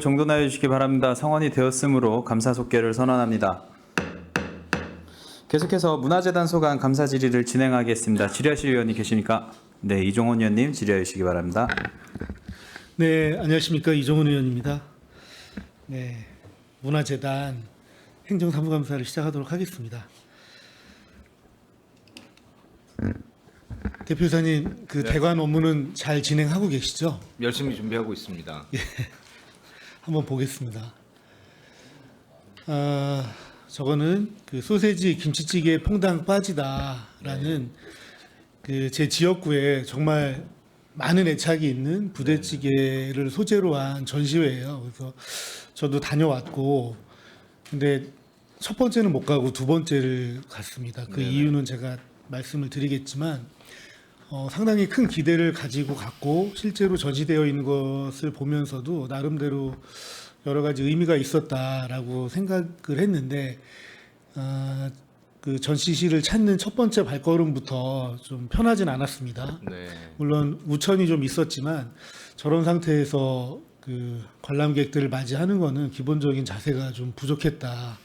정돈하여 주시기 바랍니다. 성원이 되었으므로 감사 속개를 선언합니다. 계속해서 문화재단 소관 감사 질의를 진행하겠습니다. 질의하실 의원이 계십니까? 네, 이종훈 의원님 질의해 주시기 바랍니다. 네, 안녕하십니까. 이종훈 의원입니다. 네, 문화재단 행정사무감사를 시작하도록 하겠습니다. 대표이사님, 네. 대관 업무는 잘 진행하고 계시죠? 열심히 준비하고 있습니다. 한번 보겠습니다. 저거는 소세지 김치찌개 퐁당 빠지다라는 제 지역구에 정말 많은 애착이 있는 부대찌개를 소재로 한 전시회예요. 그래서 저도 다녀왔고, 근데 첫 번째는 못 가고 두 번째를 갔습니다. 그 네네. 이유는 제가 말씀을 드리겠지만 상당히 큰 기대를 가지고 갔고, 실제로 전시되어 있는 것을 보면서도 나름대로 여러 가지 의미가 있었다라고 생각을 했는데, 그 전시실을 찾는 첫 번째 발걸음부터 좀 편하진 않았습니다. 네. 물론 우천이 좀 있었지만 저런 상태에서 그 관람객들을 맞이하는 거는 기본적인 자세가 좀 부족했다,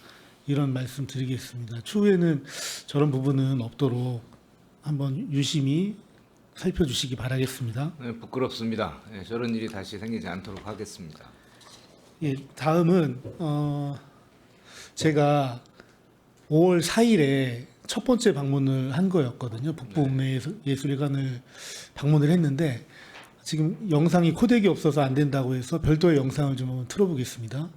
이런 말씀 드리겠습니다. 추후에는 저런 부분은 없도록 한번 유심히 살펴주시기 바라겠습니다. 네, 부끄럽습니다. 네, 저런 일이 다시 생기지 않도록 하겠습니다. 예, 다음은 제가 5월 4일에 첫 번째 방문을 한 거였거든요. 북부문예술회관을 방문을 했는데 지금 영상이 코덱이 없어서 안 된다고 해서 별도의 영상을 좀 한번 틀어보겠습니다.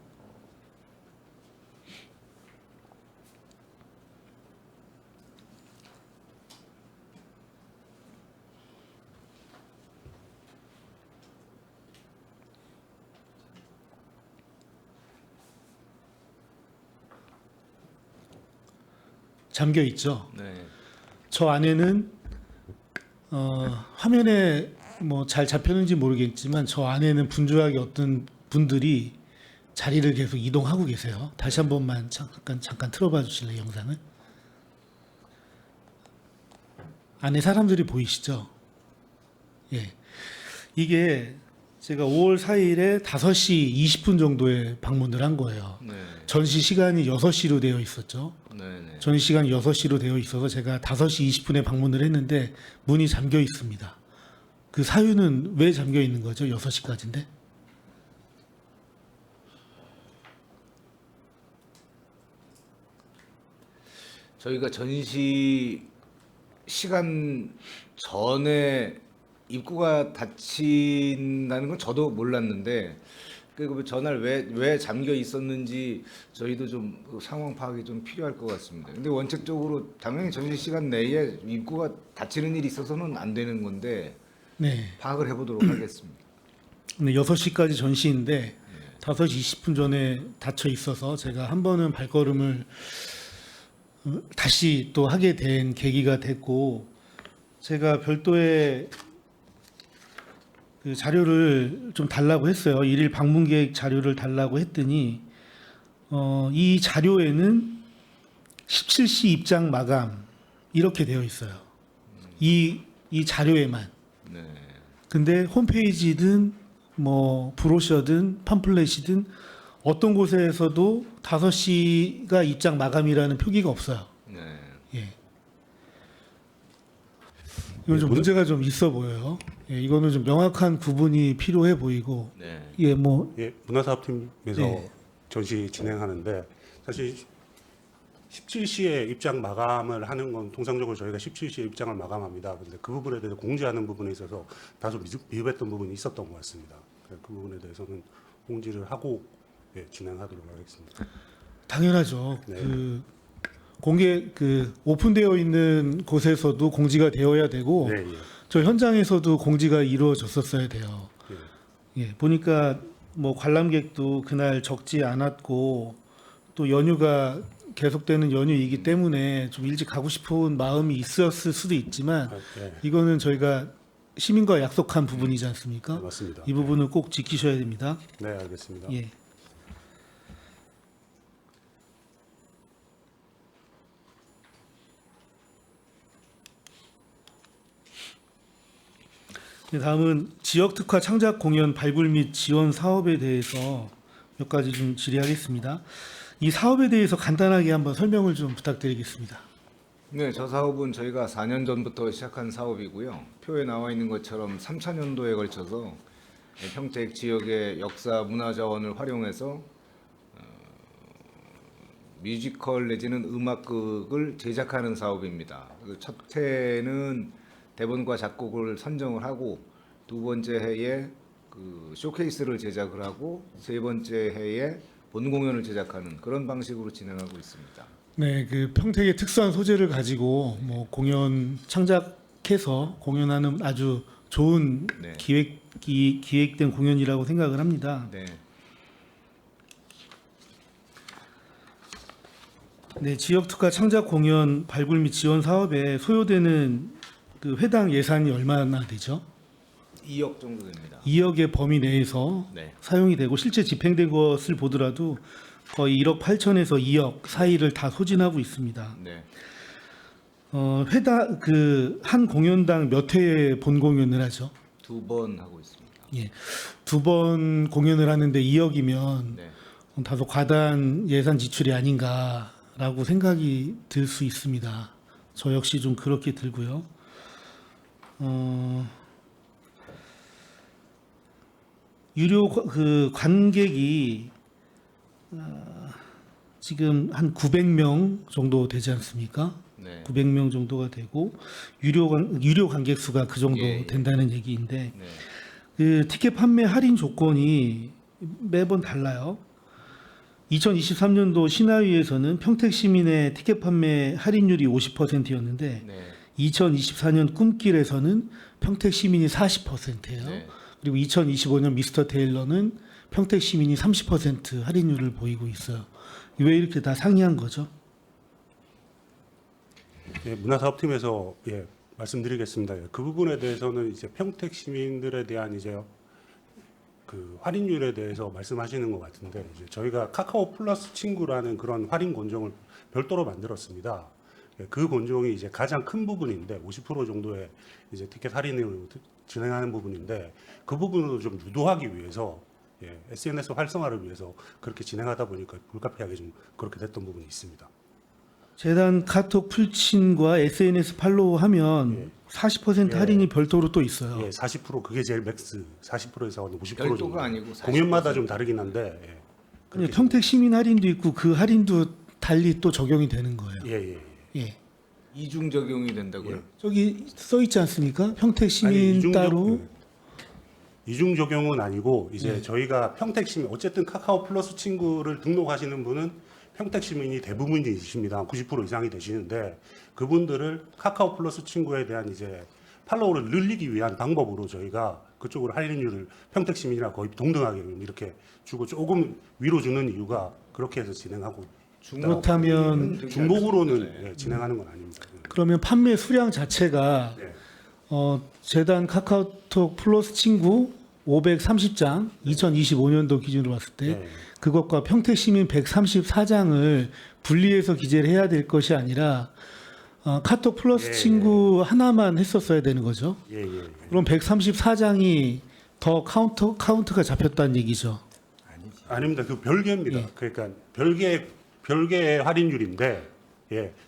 잠겨 있죠. 네. 저 안에는 화면에 뭐 잘 잡혔는지 모르겠지만 저 안에는 분주하게 어떤 분들이 자리를 계속 이동하고 계세요. 다시 한 번만 잠깐 틀어봐 주실래요, 영상을? 안에 사람들이 보이시죠? 예. 이게 제가 5월 4일에 5시 20분 정도에 방문을 한 거예요. 네. 전시 시간이 6시로 되어 있었죠. 네. 네. 전시 시간이 6시로 되어 있어서 제가 5시 20분에 방문을 했는데 문이 잠겨 있습니다. 그 사유는 왜 잠겨 있는 거죠? 6시까지인데? 저희가 전시 시간 전에 입구가 닫힌다는 건 저도 몰랐는데 그 전날 왜 잠겨 있었는지 저희도 좀 상황 파악이 좀 필요할 것 같습니다. 근데 원칙적으로 당연히 전시 시간 내에 입구가 닫히는 일이 있어서는 안 되는 건데 네. 파악을 해보도록 하겠습니다. 네, 6시까지 전시인데 5시 20분 전에 닫혀 있어서 제가 한 번은 발걸음을 다시 또 하게 된 계기가 됐고, 제가 별도의 그 자료를 좀 달라고 했어요. 일일 방문 계획 자료를 달라고 했더니 이 자료에는 17시 입장 마감 이렇게 되어 있어요. 이 자료에만. 네. 근데 홈페이지든 뭐 브로셔든 팜플렛이든 어떤 곳에서도 5시가 입장 마감이라는 표기가 없어요. 네. 예. 이건 좀 문제가 좀 있어 보여요. 예, 이거는 좀 명확한 구분이 필요해 보이고, 네. 예, 뭐, 예, 문화사업팀에서 네. 전시 진행하는데 사실 17시에 입장 마감을 하는 건 통상적으로 저희가 17시에 입장을 마감합니다. 그런데 그 부분에 대해서 공지하는 부분에 있어서 다소 미흡했던 부분이 있었던 것 같습니다. 그 부분에 대해서는 공지를 하고 진행하도록 하겠습니다. 당연하죠. 네. 오픈되어 있는 곳에서도 공지가 되어야 되고, 네, 예. 저 현장에서도 공지가 이루어졌었어야 돼요. 예, 보니까 뭐 관람객도 그날 적지 않았고 또 연휴가 계속되는 연휴이기 때문에 좀 일찍 가고 싶은 마음이 있었을 수도 있지만 네, 이거는 저희가 시민과 약속한 부분이지 않습니까? 맞습니다. 이 부분은 꼭 지키셔야 됩니다. 네, 알겠습니다. 예. 다음은 지역 특화 창작 공연 발굴 및 지원 사업에 대해서 몇 가지 좀 질의하겠습니다. 이 사업에 대해서 간단하게 한번 설명을 좀 부탁드리겠습니다. 네, 저 사업은 저희가 4년 전부터 시작한 사업이고요. 표에 나와 있는 것처럼 3차년도에 걸쳐서 평택 지역의 역사 문화자원을 활용해서 뮤지컬 내지는 음악극을 제작하는 사업입니다. 첫 해는 대본과 작곡을 선정을 하고 두 번째 해에 그 쇼케이스를 제작을 하고 세 번째 해에 본 공연을 제작하는 그런 방식으로 진행하고 있습니다. 네, 그 평택의 특수한 소재를 가지고 뭐 공연 창작해서 공연하는 아주 좋은 네. 기획된 공연이라고 생각을 합니다. 네. 네, 지역 특화 창작 공연 발굴 및 지원 사업에 소요되는 그 회당 예산이 얼마나 되죠? 2억 정도 됩니다. 2억의 범위 내에서 네. 사용이 되고 실제 집행된 것을 보더라도 거의 1억 8천에서 2억 사이를 다 소진하고 있습니다. 네. 회당 그 한 공연당 몇 회 본 공연을 하죠? 2번 하고 있습니다. 예, 2번 공연을 하는데 2억이면 네. 다소 과다한 예산 지출이 아닌가라고 생각이 들 수 있습니다. 저 역시 좀 그렇게 들고요. 유료 그 관객이 지금 한 900명 정도 되지 않습니까? 네. 900명 정도가 되고 유료 관객 수가 그 정도 예, 예. 된다는 얘기인데 네. 그 티켓 판매 할인 조건이 매번 달라요. 2023년도 신하위에서는 평택 시민의 티켓 판매 할인율이 50%였는데 네. 2024년 꿈길에서는 평택 시민이 40%예요. 네. 그리고 2025년 미스터 테일러는 평택 시민이 30% 할인율을 보이고 있어요. 왜 이렇게 다 상이한 거죠? 예, 문화사업팀에서 말씀드리겠습니다. 그 부분에 대해서는 이제 평택 시민들에 대한 이제 그 할인율에 대해서 말씀하시는 것 같은데 이제 저희가 카카오 플러스 친구라는 그런 할인 권종을 별도로 만들었습니다. 그 권종이 이제 가장 큰 부분인데 50% 정도의 이제 티켓 할인을 진행하는 부분인데 그 부분을 좀 유도하기 위해서 SNS 활성화를 위해서 그렇게 진행하다 보니까 불가피하게 좀 그렇게 됐던 부분이 있습니다. 재단 카톡 풀친과 SNS 팔로우 하면 40% 할인이 별도로 또 있어요. 40% 그게 제일 맥스 40%에서 50% 별도가 정도. 아니고 40%. 공연마다 좀 다르긴 한데 아니, 그렇게 평택 시민 할인도 있고 그 할인도 달리 또 적용이 되는 거예요. 예. 이중 적용이 된다고요? 저기 써 있지 않습니까? 평택 아니, 시민 따로 이중 적용은 아니고 이제 저희가 평택 시민 어쨌든 카카오 플러스 친구를 등록하시는 분은 평택 시민이 대부분이십니다. 90% 이상이 되시는데 그분들을 카카오 플러스 친구에 대한 이제 팔로우를 늘리기 위한 방법으로 저희가 그쪽으로 할인율을 평택 시민이랑 거의 동등하게 이렇게 주고 조금 위로 주는 이유가 그렇게 해서 진행하고 그렇다면 되게 중복으로는 진행하는 건 아닙니다. 그러면 판매 수량 자체가 네. 재단 카카오톡 플러스 친구 530장 2025년도 기준으로 봤을 때 네. 그것과 평택 시민 134장을 분리해서 기재를 해야 될 것이 아니라 카톡 플러스 친구 하나만 했었어야 되는 거죠. 그럼 134장이 더 카운트가 잡혔다는 얘기죠. 아닙니다. 그 별개입니다. 그러니까 별개의 할인율인데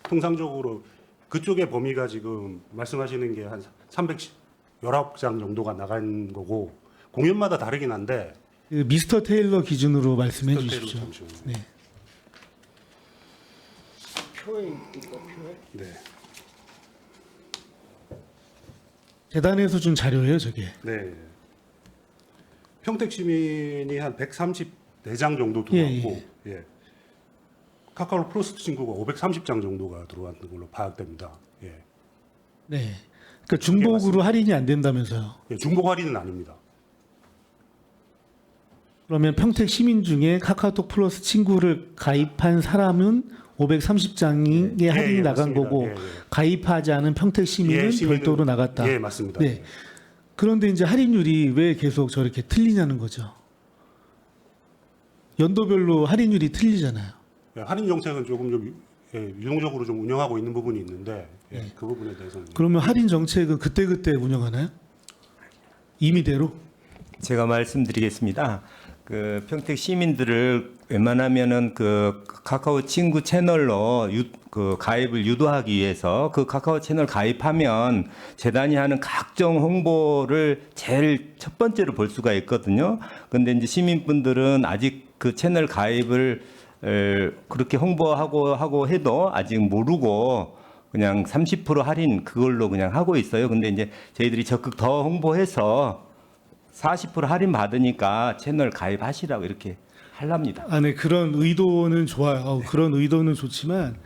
통상적으로 그쪽의 범위가 지금 말씀하시는 게 한 319장 정도가 나간 거고 공연마다 다르긴 한데 그 미스터 테일러 기준으로 말씀해 미스터 주십시오. 테일러 잠시만요. 네. 표에 있을까 표에? 네. 재단에서 준 자료예요, 저게. 네. 평택 시민이 한 134장 정도 들어왔고 카카오 플러스 친구가 530장 정도가 들어왔는 걸로 파악됩니다. 네. 그러니까 중복으로 할인이 안 된다면서요. 중복 할인은 아닙니다. 그러면 평택 시민 중에 카카오톡 플러스 친구를 가입한 사람은 530장의 할인이 나간 맞습니다. 거고 가입하지 않은 평택 시민은 별도로 나갔다. 예, 맞습니다. 네. 그런데 이제 할인율이 왜 계속 저렇게 틀리냐는 거죠. 연도별로 할인율이 틀리잖아요. 할인 정책은 조금 좀 유동적으로 좀 운영하고 있는 부분이 있는데 그 부분에 대해서는 그러면 할인 정책은 그때그때 운영하나요? 임의대로? 제가 말씀드리겠습니다. 그 평택 시민들을 웬만하면은 그 카카오 친구 채널로 그 가입을 유도하기 위해서 그 카카오 채널 가입하면 재단이 하는 각종 홍보를 제일 첫 번째로 볼 수가 있거든요. 근데 이제 시민분들은 아직 그 채널 가입을 그렇게 홍보하고 해도 아직 모르고 그냥 30% 할인 그걸로 그냥 하고 있어요. 근데 이제 저희들이 적극 더 홍보해서 40% 할인 받으니까 채널 가입하시라고 이렇게 하랍니다. 아, 네, 그런 의도는 좋아요. 그런 의도는 좋지만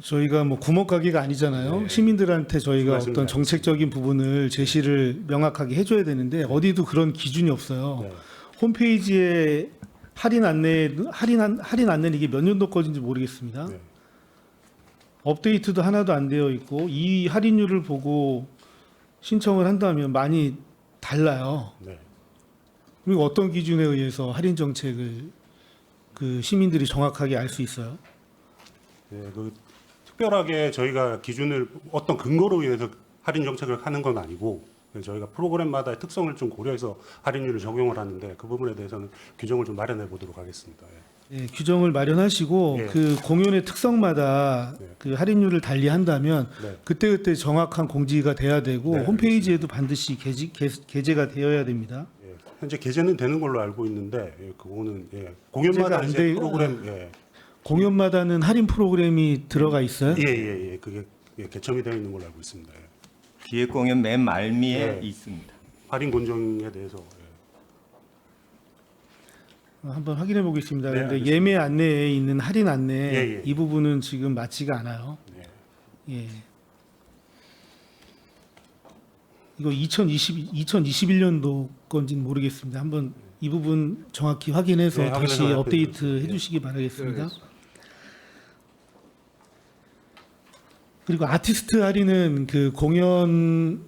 저희가 뭐 구멍가게가 아니잖아요. 네. 시민들한테 저희가 말씀입니다. 어떤 정책적인 부분을 제시를 명확하게 해줘야 되는데 어디도 그런 기준이 없어요. 네. 홈페이지에 할인 안내는 이게 몇 년도 거인지 모르겠습니다. 네. 업데이트도 하나도 안 되어 있고 이 할인율을 보고 신청을 한다면 많이 달라요. 네. 그리고 어떤 기준에 의해서 할인 정책을 그 시민들이 정확하게 알 수 있어요? 네, 그 특별하게 저희가 기준을 어떤 근거로 인해서 할인 정책을 하는 건 아니고 저희가 프로그램마다의 특성을 좀 고려해서 할인율을 적용을 하는데 그 부분에 대해서는 규정을 좀 마련해 보도록 하겠습니다. 예. 네, 규정을 마련하시고 예. 그 공연의 특성마다 네. 그 할인율을 달리한다면 네. 그때그때 정확한 공지가 돼야 되고 네, 홈페이지에도 반드시 게재가 되어야 됩니다. 예. 현재 게재는 되는 걸로 알고 있는데 그거는 게재가 공연마다 안 이제 돼- 프로그램 공연마다는 할인 프로그램이 들어가 있어요? 예예예 그게 개첨이 되어 있는 걸로 알고 있습니다. 예. 기획 공연 맨 말미에 네. 있습니다. 할인 권정에 대해서 한번 확인해 보겠습니다. 네, 그런데 알겠습니다. 예매 안내에 있는 할인 안내 예, 예. 이 부분은 지금 맞지가 않아요. 예. 예. 이거 2021년도 건지는 모르겠습니다. 한번 이 부분 정확히 확인해서 네, 다시 확인해서 업데이트 발표해 해주시기 바라겠습니다. 알겠습니다. 그리고 아티스트 할인은 그 공연의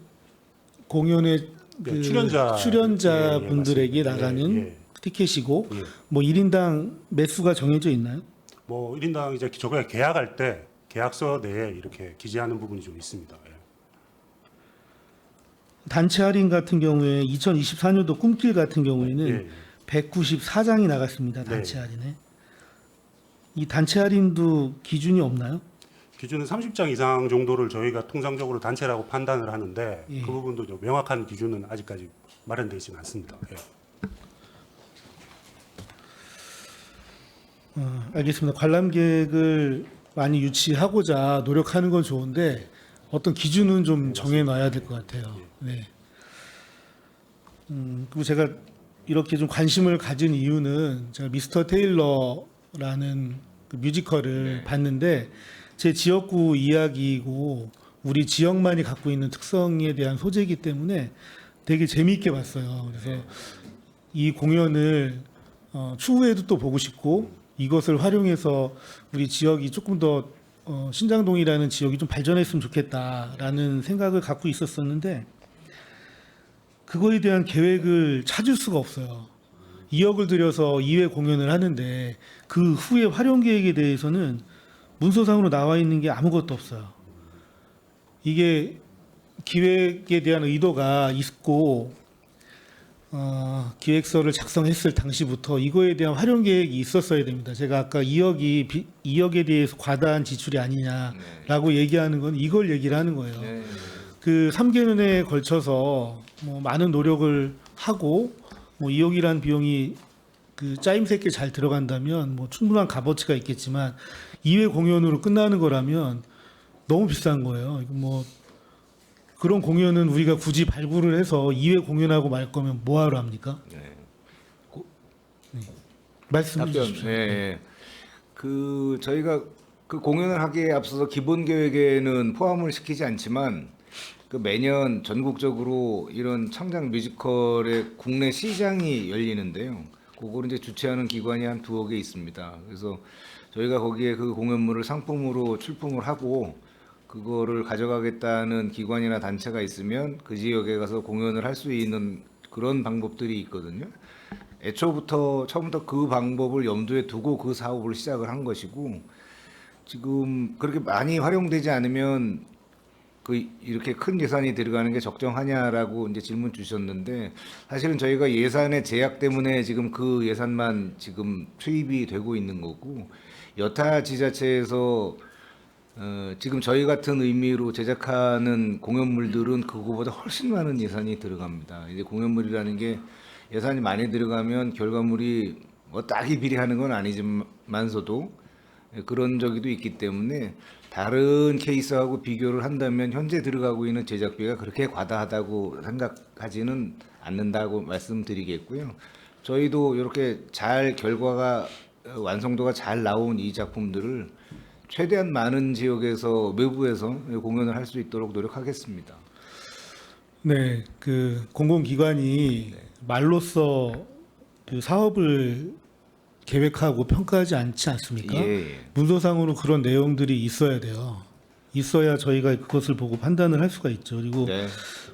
그 출연자분들에게 예, 나가는 예. 티켓이고 예. 뭐 1인당 매수가 정해져 있나요? 뭐 1인당 이제 저희가 계약할 때 계약서 내에 이렇게 기재하는 부분이 좀 있습니다. 예. 단체 할인 같은 경우에 2024년도 꿈길 같은 경우에는 예. 194장이 나갔습니다. 단체 네. 할인에. 이 단체 할인도 기준이 없나요? 기준은 30장 이상 정도를 저희가 통상적으로 단체라고 판단을 하는데 예. 그 부분도 좀 명확한 기준은 아직까지 마련되어 있지는 않습니다. 예. 알겠습니다. 관람객을 많이 유치하고자 노력하는 건 좋은데 어떤 기준은 좀 정해놔야 될 것 같아요. 네. 그리고 제가 이렇게 좀 관심을 가진 이유는 제가 미스터 테일러라는 그 뮤지컬을 봤는데 제 지역구 이야기이고 우리 지역만이 갖고 있는 특성에 대한 소재이기 때문에 되게 재미있게 봤어요. 그래서 이 공연을 추후에도 또 보고 싶고 이것을 활용해서 우리 지역이 조금 더 신장동이라는 지역이 좀 발전했으면 좋겠다라는 생각을 갖고 있었었는데 그거에 대한 계획을 찾을 수가 없어요. 2억을 들여서 2회 공연을 하는데 그 후에 활용 계획에 대해서는 문서상으로 나와 있는 게 아무것도 없어요. 이게 기획에 대한 의도가 있고 기획서를 작성했을 당시부터 이거에 대한 활용 계획이 있었어야 됩니다. 제가 아까 2억에 대해서 과다한 지출이 아니냐라고 얘기하는 건 이걸 얘기를 하는 거예요. 네. 그 3개년에 걸쳐서 뭐 많은 노력을 하고 뭐 2억이라는 비용이 그 짜임새 있게 잘 들어간다면 뭐 충분한 값어치가 있겠지만 2회 공연으로 끝나는 거라면 너무 비싼 거예요. 이거 뭐 그런 공연은 우리가 굳이 발굴을 해서 2회 공연하고 말 거면 뭐하러 합니까? 네. 말씀해 답변. 주십시오. 네. 그 저희가 그 공연을 하기에 앞서서 기본 계획에는 포함을 시키지 않지만 그 매년 전국적으로 이런 창작 뮤지컬의 국내 시장이 열리는데요. 그거를 이제 주최하는 기관이 한 2개 있습니다. 그래서 저희가 거기에 그 공연물을 상품으로 출품을 하고 그거를 가져가겠다는 기관이나 단체가 있으면 그 지역에 가서 공연을 할 수 있는 그런 방법들이 있거든요. 처음부터 그 방법을 염두에 두고 그 사업을 시작을 한 것이고 지금 그렇게 많이 활용되지 않으면 이렇게 큰 예산이 들어가는 게 적정하냐라고 이제 질문 주셨는데 사실은 저희가 예산의 제약 때문에 지금 그 예산만 지금 투입이 되고 있는 거고 여타 지자체에서 지금 저희 같은 의미로 제작하는 공연물들은 그거보다 훨씬 많은 예산이 들어갑니다. 이제 공연물이라는 게 예산이 많이 들어가면 결과물이 뭐 딱히 비례하는 건 아니지만서도 그런 적도 있기 때문에 다른 케이스하고 비교를 한다면 현재 들어가고 있는 제작비가 그렇게 과다하다고 생각하지는 않는다고 말씀드리겠고요. 저희도 이렇게 잘 결과가 완성도가 잘 나온 이 작품들을 최대한 많은 지역에서 외부에서 공연을 할 수 있도록 노력하겠습니다. 네, 그 공공기관이 말로써 그 사업을 계획하고 평가하지 않지 않습니까? 예. 문서상으로 그런 내용들이 있어야 돼요. 있어야 저희가 그것을 보고 판단을 할 수가 있죠. 그리고 네.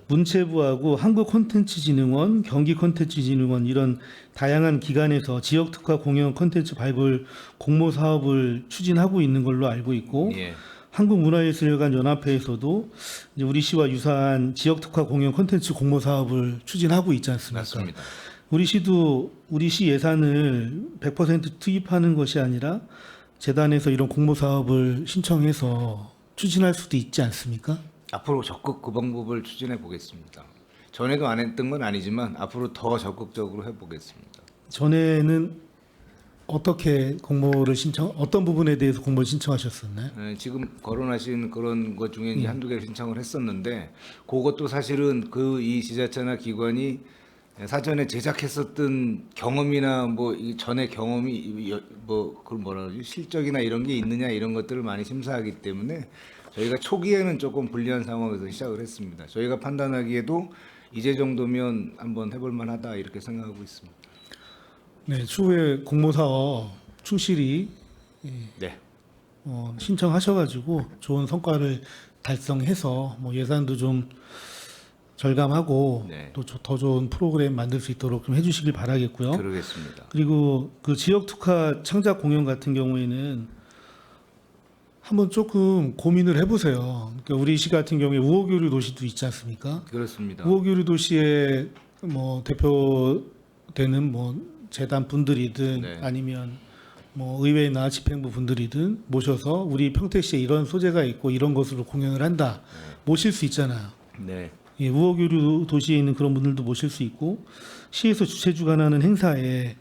문체부하고 한국콘텐츠진흥원, 경기콘텐츠진흥원 이런 다양한 기관에서 지역특화 공연 콘텐츠 발굴 공모 사업을 추진하고 있는 걸로 알고 있고 예. 한국문화예술관 연합회에서도 이제 우리 시와 유사한 지역특화 공연 콘텐츠 공모 사업을 추진하고 있지 않습니까? 맞습니다. 우리 시도 우리 시 예산을 100% 투입하는 것이 아니라 재단에서 이런 공모 사업을 신청해서 추진할 수도 있지 않습니까? 앞으로 적극 그 방법을 추진해 보겠습니다. 전에도 안 했던 건 아니지만 앞으로 더 적극적으로 해보겠습니다. 전에는 어떻게 공모를 어떤 부분에 대해서 공모를 신청하셨었나요? 지금 거론하신 그런 것 중에 이제 한두 개를 신청을 했었는데 그것도 사실은 이 지자체나 기관이 사전에 제작했었던 경험이나 뭐 이 전에 경험이 뭐 그걸 뭐라 그러지 실적이나 이런 게 있느냐 이런 것들을 많이 심사하기 때문에 저희가 초기에는 조금 불리한 상황에서 시작을 했습니다. 저희가 판단하기에도 이제 정도면 한번 해볼 만하다 이렇게 생각하고 있습니다. 네, 추후에 공모 사업 충실히 네. 신청하셔가지고 좋은 성과를 달성해서 뭐 예산도 좀 절감하고 네. 또 더 좋은 프로그램 만들 수 있도록 좀 해주시길 바라겠고요. 그러겠습니다. 그리고 그 지역 특화 창작 공연 같은 경우에는 한번 조금 고민을 해보세요. 그러니까 우리 시 같은 경우에 우호교류 도시도 있지 않습니까? 그렇습니다. 우호교류 도시의 뭐 대표되는 뭐 재단 분들이든 네. 아니면 뭐 의회나 집행부 분들이든 모셔서 우리 평택시에 이런 소재가 있고 이런 것으로 공연을 한다 모실 수 있잖아요. 네. 예, 우호교류 도시에 있는 그런 분들도 모실 수 있고 시에서 주최 주관하는 행사에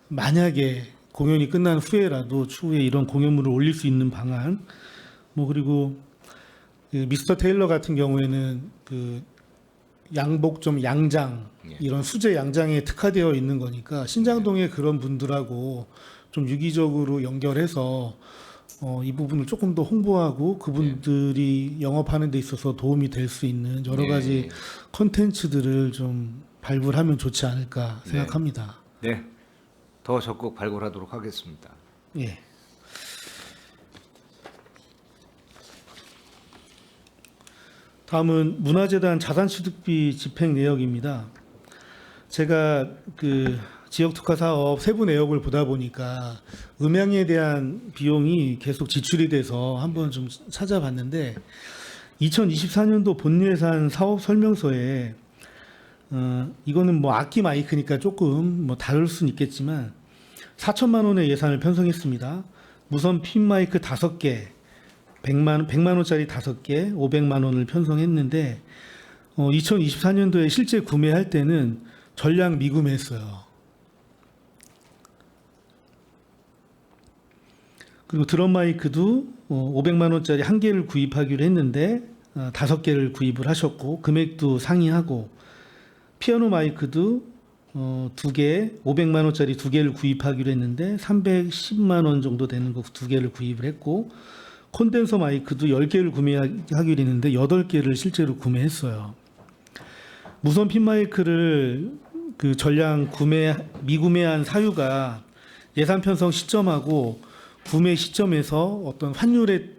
만약에 공연이 끝난 후에라도 추후에 이런 공연물을 올릴 수 있는 방안 뭐 그리고 그 미스터 테일러 같은 경우에는 그 양복점 양장 예. 이런 수제 양장에 특화되어 있는 거니까 신장동의 그런 분들하고 좀 유기적으로 연결해서 이 부분을 조금 더 홍보하고 그분들이 영업하는 데 있어서 도움이 될 수 있는 여러 가지 콘텐츠들을 좀 발굴하면 좋지 않을까 생각합니다. 네. 더 적극 발굴하도록 하겠습니다. 예. 다음은 문화재단 자산취득비 집행 내역입니다. 제가 그 지역특화 사업 세부 내역을 보다 보니까 음향에 대한 비용이 계속 지출이 돼서 한번 좀 찾아봤는데 2024년도 본예산 사업 설명서에 이거는 뭐 악기 마이크니까 조금 뭐 다를 수는 있겠지만 4천만 원의 예산을 편성했습니다. 무선 핀 마이크 5개, 100만 원짜리 5개, 500만 원을 편성했는데 2024년도에 실제 구매할 때는 전량 미구매했어요. 그리고 드럼 마이크도 500만 원짜리 1개를 구입하기로 했는데 5개를 구입을 하셨고 금액도 상이하고 피아노 마이크도 2개 500만 원짜리 2개를 구입하기로 했는데 310만 원 정도 되는 거 2개를 구입을 했고 콘덴서 마이크도 10개를 구매하기로 했는데 8개를 실제로 구매했어요. 무선 핀 마이크를 그 전량 미구매한 사유가 예산 편성 시점하고 구매 시점에서 어떤 환율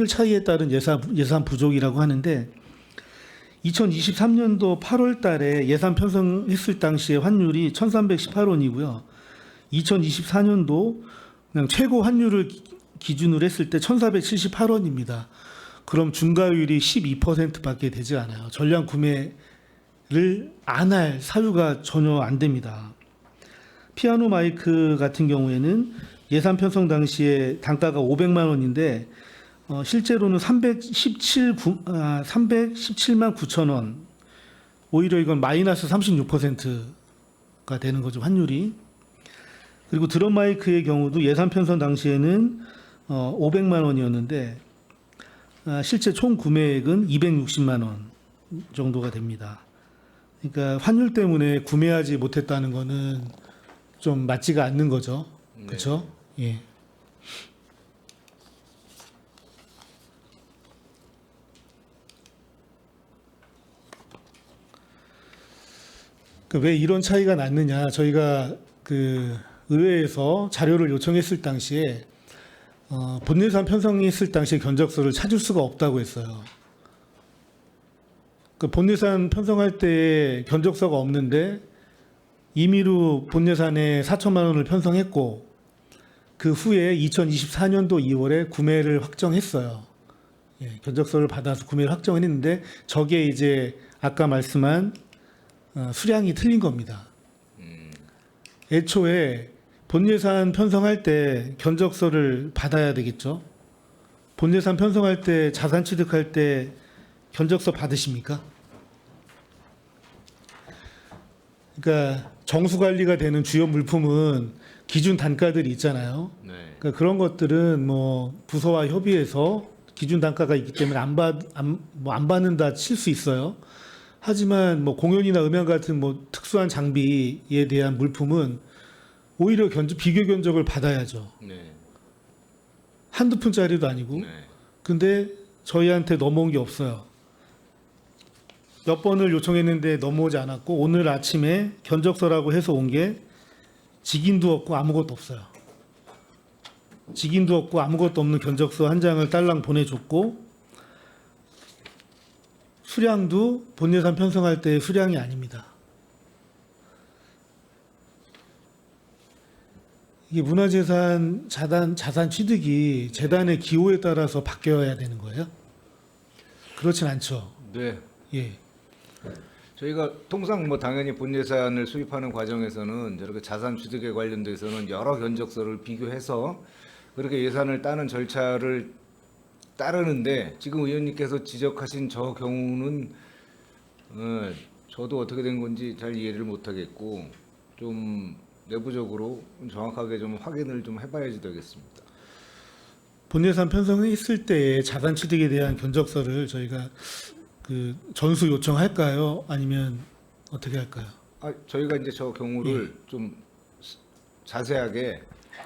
차이에 따른 예산 부족이라고 하는데 2023년도 8월 달에 예산 편성했을 당시에 환율이 1,318원이고요. 2024년도 그냥 최고 환율을 기준으로 했을 때 1,478원입니다. 그럼 중과율이 12%밖에 되지 않아요. 전량 구매를 안 할 사유가 전혀 안 됩니다. 피아노 마이크 같은 경우에는 예산 편성 당시에 단가가 500만 원인데 실제로는 317만 9천 원. 오히려 이건 마이너스 36%가 되는 거죠, 환율이. 그리고 드럼 마이크의 경우도 예산 편성 당시에는 500만 원이었는데 실제 총 구매액은 260만 원 정도가 됩니다. 그러니까 환율 때문에 구매하지 못했다는 거는 좀 맞지가 않는 거죠. 네. 그렇죠? 예. 왜 이런 차이가 났느냐? 저희가 그 의회에서 자료를 요청했을 당시에 본예산 편성했을 당시에 견적서를 찾을 수가 없다고 했어요. 그 본예산 편성할 때 견적서가 없는데 임의로 본예산에 4천만 원을 편성했고 그 후에 2024년도 2월에 구매를 확정했어요. 예, 견적서를 받아서 구매를 확정했는데 저게 이제 아까 말씀한 수량이 틀린 겁니다. 애초에 본예산 편성할 때 견적서를 받아야 되겠죠. 본예산 편성할 때 자산 취득할 때 견적서 받으십니까? 그러니까 정수 관리가 되는 주요 물품은 기준 단가들이 있잖아요. 네. 그러니까 그런 것들은 뭐 부서와 협의해서 기준 단가가 있기 때문에 안 받는다 칠 수 있어요. 하지만 뭐 공연이나 음향 같은 뭐 특수한 장비에 대한 물품은 오히려 비교 견적을 받아야죠. 네. 한두 푼짜리도 아니고. 네. 근데 저희한테 넘어온 게 없어요. 몇 번을 요청했는데 넘어오지 않았고 오늘 아침에 견적서라고 해서 온 게 직인도 없고 아무것도 없어요. 직인도 없고 아무것도 없는 견적서 한 장을 딸랑 보내줬고 수량도 본예산 편성할 때의 수량이 아닙니다. 이게 문화재산 자산 취득이 재단의 기호에 따라서 바뀌어야 되는 거예요? 그렇진 않죠. 네. 예. 저희가 통상 뭐 당연히 본예산을 수립하는 과정에서는 저렇게 자산 취득에 관련돼서는 여러 견적서를 비교해서 그렇게 예산을 따는 절차를 따르는데 지금 의원님께서 지적하신 저 경우는 저도 어떻게 된 건지 잘 이해를 못하겠고 좀 내부적으로 정확하게 좀 확인을 좀 해봐야지 되겠습니다. 본예산 편성했을 때의 자산 취득에 대한 견적서를 저희가 그 전수 요청할까요? 아니면 어떻게 할까요? 저희가 이제 저 경우를 좀 자세하게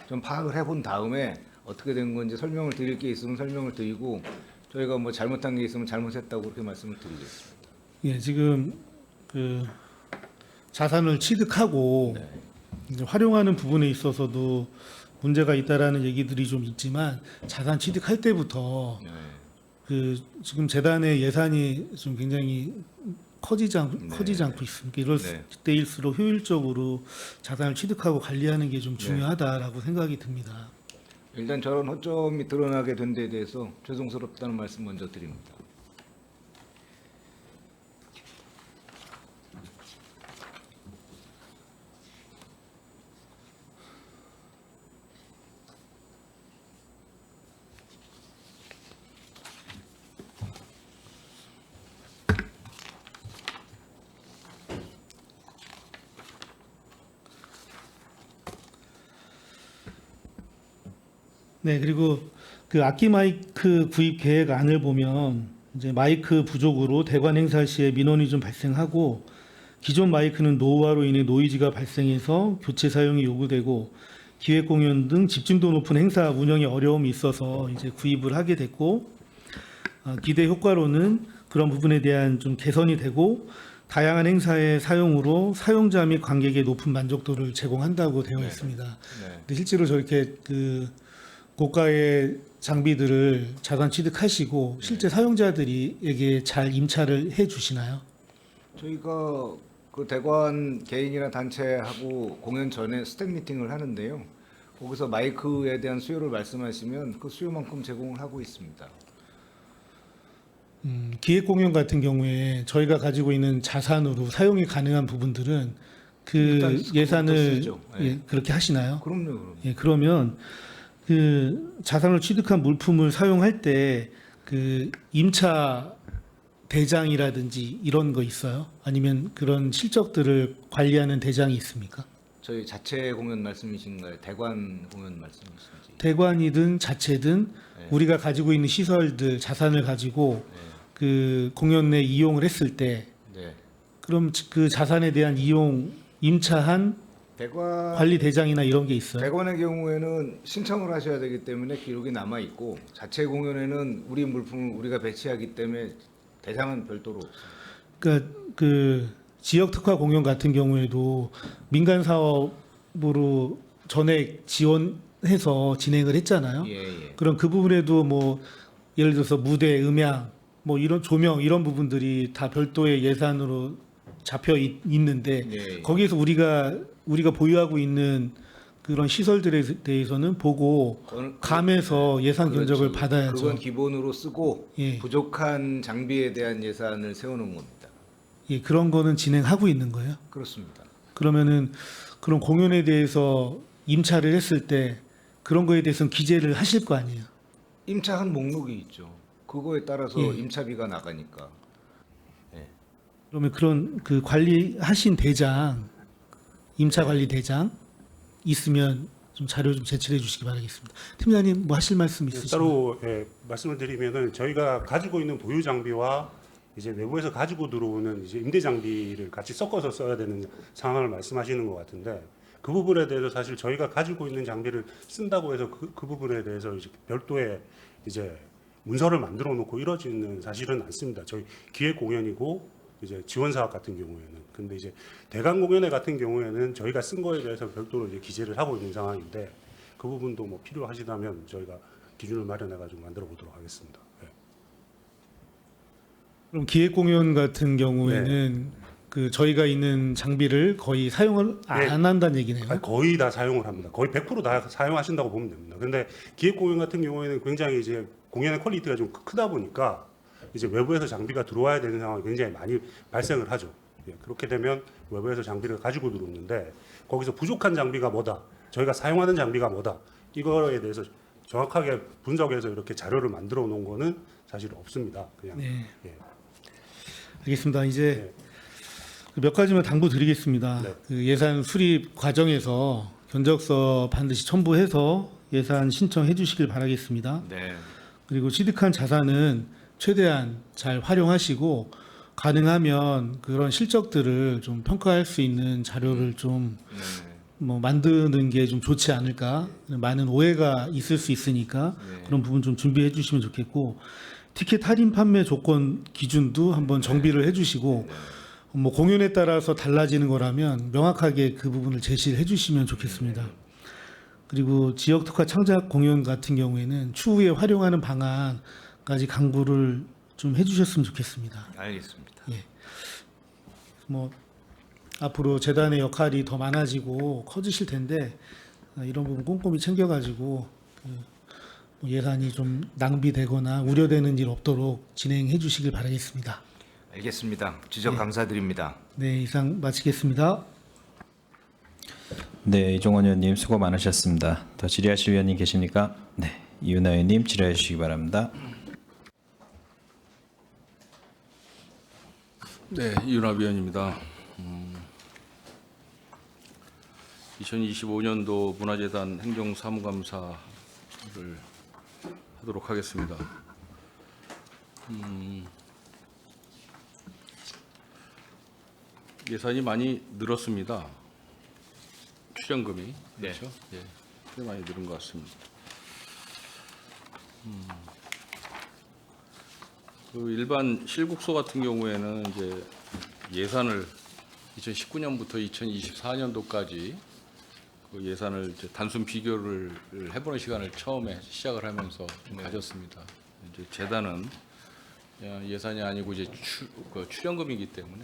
좀 파악을 해본 다음에 어떻게 된 건지 설명을 드릴 게 있으면 설명을 드리고 저희가 뭐 잘못한 게 있으면 잘못했다고 그렇게 말씀을 드리겠습니다. 예, 지금 그 자산을 취득하고 네. 이제 활용하는 부분에 있어서도 문제가 있다라는 얘기들이 좀 있지만 자산 취득할 때부터 네. 그 지금 재단의 예산이 좀 굉장히 커지지 않고 있습니다. 이럴 네. 때일수록 효율적으로 자산을 취득하고 관리하는 게 좀 네. 중요하다라고 생각이 듭니다. 일단 저런 허점이 드러나게 된 데 대해서 죄송스럽다는 말씀 먼저 드립니다. 네, 그리고 그 악기 마이크 구입 계획안을 보면 이제 마이크 부족으로 대관 행사 시에 민원이 좀 발생하고 기존 마이크는 노후화로 인해 노이즈가 발생해서 교체 사용이 요구되고 기획 공연 등 집중도 높은 행사 운영에 어려움이 있어서 이제 구입을 하게 됐고 기대 효과로는 그런 부분에 대한 좀 개선이 되고 다양한 행사의 사용으로 사용자 및 관객의 높은 만족도를 제공한다고 되어 네. 있습니다. 네. 근데 실제로 저렇게 그 고가의 장비들을 자산 취득하시고 실제 사용자들에게 잘 임차를 해 주시나요? 저희가 그 대관 개인이나 단체하고 공연 전에 스텝 미팅을 하는데요. 거기서 마이크에 대한 수요를 말씀하시면 그 수요만큼 제공을 하고 있습니다. 기획공연 같은 경우에 저희가 가지고 있는 자산으로 사용이 가능한 부분들은 그 일단 예산을 쓰죠. 예. 예, 그렇게 하시나요? 그럼요. 예, 그러면 그 자산을 취득한 물품을 사용할 때 그 임차 대장이라든지 이런 거 있어요? 아니면 그런 실적들을 관리하는 대장이 있습니까? 저희 자체 공연 말씀이신가요? 대관 공연 말씀이신지? 대관이든 자체든 네. 우리가 가지고 있는 시설들 자산을 가지고 네. 그 공연에 이용을 했을 때 네. 그럼 그 자산에 대한 이용 임차한 관리 대장이나 이런 게 있어요? 대관의 경우에는 신청을 하셔야 되기 때문에 기록이 남아 있고 자체 공연에는 우리 물품을 우리가 배치하기 때문에 대상은 별도로 없습니다. 그러니까 그 지역 특화 공연 같은 경우에도 민간 사업으로 전액 지원해서 진행을 했잖아요. 예, 예. 그럼 그 부분에도 뭐 예를 들어서 무대, 음향, 뭐 이런 조명 이런 부분들이 다 별도의 예산으로 잡혀 있는데 예, 예. 거기에서 우리가 보유하고 있는 그런 시설들에 대해서는 보고 그건- 감해서 예산 그렇죠. 견적을 받아야죠. 그건 기본으로 쓰고 예. 부족한 장비에 대한 예산을 세워놓은 겁니다. 예, 그런 거는 진행하고 있는 거예요. 그렇습니다. 그러면은 그런 공연에 대해서 임차를 했을 때 그런 거에 대해서는 기재를 하실 거 아니에요. 임차한 목록이 있죠. 그거에 따라서 예. 임차비가 나가니까. 그러면 그런 그 관리하신 대장, 임차 관리 대장 있으면 좀 자료 좀 제출해 주시기 바라겠습니다. 팀장님 뭐 하실 말씀 있으신가요? 따로 예, 말씀을 드리면은 저희가 가지고 있는 보유 장비와 이제 외부에서 가지고 들어오는 이제 임대 장비를 같이 섞어서 써야 되는 상황을 말씀하시는 것 같은데 그 부분에 대해서 사실 저희가 가지고 있는 장비를 쓴다고 해서 그 부분에 대해서 이제 별도의 이제 문서를 만들어 놓고 이러지는 사실은 않습니다. 저희 기획 공연이고 이제 지원 사업 같은 경우에는 근데 이제 대관 공연회 같은 경우에는 저희가 쓴 거에 대해서 별도로 이제 기재를 하고 있는 상황인데 그 부분도 뭐 필요하시다면 저희가 기준을 마련해 가지고 만들어 보도록 하겠습니다. 네. 그럼 기획 공연 같은 경우에는 그 저희가 있는 장비를 거의 사용을 네. 안 한다는 얘기네요. 아니, 거의 다 사용을 합니다. 거의 100%다 사용하신다고 보면 됩니다. 근데 기획 공연 같은 경우에는 굉장히 이제 공연의 퀄리티가 좀 크다 보니까 이제 외부에서 장비가 들어와야 되는 상황이 굉장히 많이 발생을 하죠. 예, 그렇게 되면 외부에서 장비를 가지고 들어오는데 거기서 부족한 장비가 뭐다, 저희가 사용하는 장비가 뭐다, 이거에 대해서 정확하게 분석해서 이렇게 자료를 만들어 놓은 거는 사실 없습니다. 그냥 네. 예. 알겠습니다. 이제 몇 가지만 당부드리겠습니다. 네. 그 예산 수립 과정에서 견적서 반드시 첨부해서 예산 신청해 주시길 바라겠습니다. 네. 그리고 취득한 자산은 최대한 잘 활용하시고 가능하면 그런 실적들을 좀 평가할 수 있는 자료를 좀 뭐 만드는 게 좀 좋지 않을까. 많은 오해가 있을 수 있으니까 그런 부분 좀 준비해 주시면 좋겠고 티켓 할인 판매 조건 기준도 한번 정비를 해 주시고 뭐 공연에 따라서 달라지는 거라면 명확하게 그 부분을 제시를 해 주시면 좋겠습니다. 그리고 지역 특화 창작 공연 같은 경우에는 추후에 활용하는 방안까지 강구를 좀 해주셨으면 좋겠습니다. 알겠습니다. 뭐 앞으로 재단의 역할이 더 많아지고 커지실 텐데 이런 부분 꼼꼼히 챙겨가지고 뭐 예산이 좀 낭비되거나 우려되는 일 없도록 진행해 주시길 바라겠습니다. 알겠습니다. 지적 감사드립니다. 네, 이상 마치겠습니다. 네, 이종원 의원님 수고 많으셨습니다. 더 질의하실 위원님 계십니까? 네, 이윤아 의원님 질의해 주시기 바랍니다. 네, 이윤하 위원입니다. 2025년도 문화재단 행정사무감사를 하도록 하겠습니다. 예산이 많이 늘었습니다. 출연금이 그렇죠? 예, 꽤 많이 늘은 것 같습니다. 그 일반 실국소 같은 경우에는 이제 예산을 2019년부터 2024년도까지 그 예산을 이제 단순 비교를 해보는 시간을 처음에 시작을 하면서 좀 가졌습니다. 이제 재단은 예산이 아니고 이제 출연금이기 때문에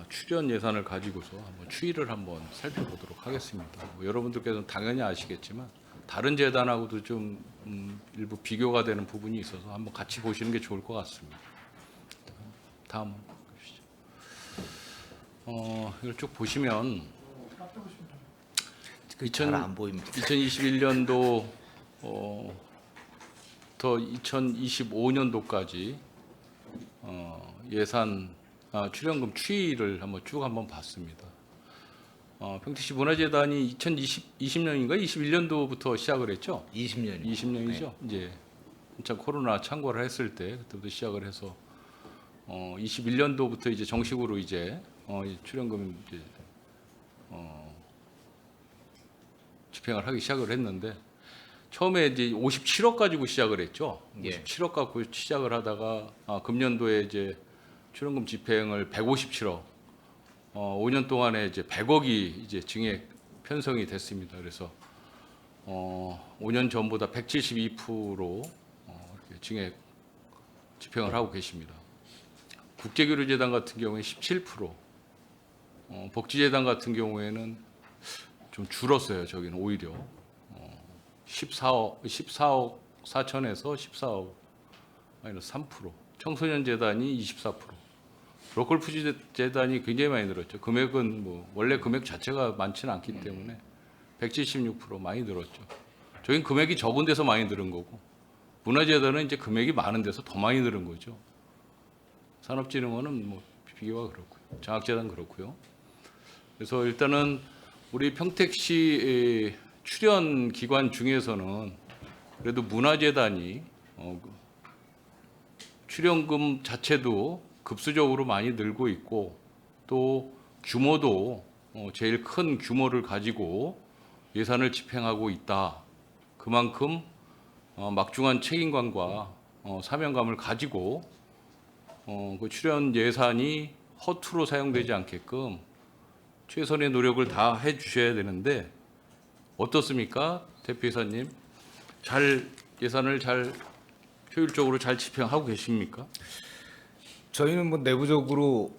출연 예산을 가지고서 한번 추이를 한번 살펴보도록 하겠습니다. 뭐 여러분들께서는 당연히 아시겠지만 다른 재단하고도 좀 일부 비교가 되는 부분이 있어서 한번 같이 보시는 게 좋을 것 같습니다. 다음 보시죠. 이걸 쭉 보시면 잘 안 보입니다. 2021년도 더 2025년도까지 예산 출연금 추이를 한번 봤습니다. 평택시 문화재단이 2020년인가 21년도부터 시작을 했죠. 20년이. 20년이죠. 이제 한참 코로나 창궐을 했을 때 그때부터 시작을 해서 21년도부터 이제 정식으로 이제 이 출연금 이제 집행을 하기 시작을 했는데 처음에 이제 57억 가지고 시작을 했죠. 예. 57억 갖고 시작을 하다가 금년도에 이제 출연금 집행을 157억, 5년 동안에 이제 100억이 이제 증액 편성이 됐습니다. 그래서 5년 전보다 172% 이렇게 증액 집행을 하고 계십니다. 국제교류재단 같은 경우에 17%, 복지재단 같은 경우에는 좀 줄었어요. 저기는 오히려 14억 4천에서 14억 마이너스 3%, 청소년재단이 24%, 로컬푸드재단이 굉장히 많이 늘었죠. 금액은 뭐 원래 금액 자체가 많지는 않기 때문에 176% 많이 늘었죠. 저긴 금액이 적은 데서 많이 늘은 거고 문화재단은 이제 금액이 많은 데서 더 많이 늘은 거죠. 산업진흥원은 뭐 비교가 그렇고요. 장학재단 그렇고요. 그래서 일단은 우리 평택시 출연 기관 중에서는 그래도 문화재단이 출연금 자체도 급수적으로 많이 늘고 있고 또 규모도 제일 큰 규모를 가지고 예산을 집행하고 있다. 그만큼 막중한 책임감과 사명감을 가지고 그 출연 예산이 허투루 사용되지 않게끔 최선의 노력을 다 해주셔야 되는데 어떻습니까, 대표이사님? 예산을 잘 효율적으로 잘 집행하고 계십니까? 저희는 뭐 내부적으로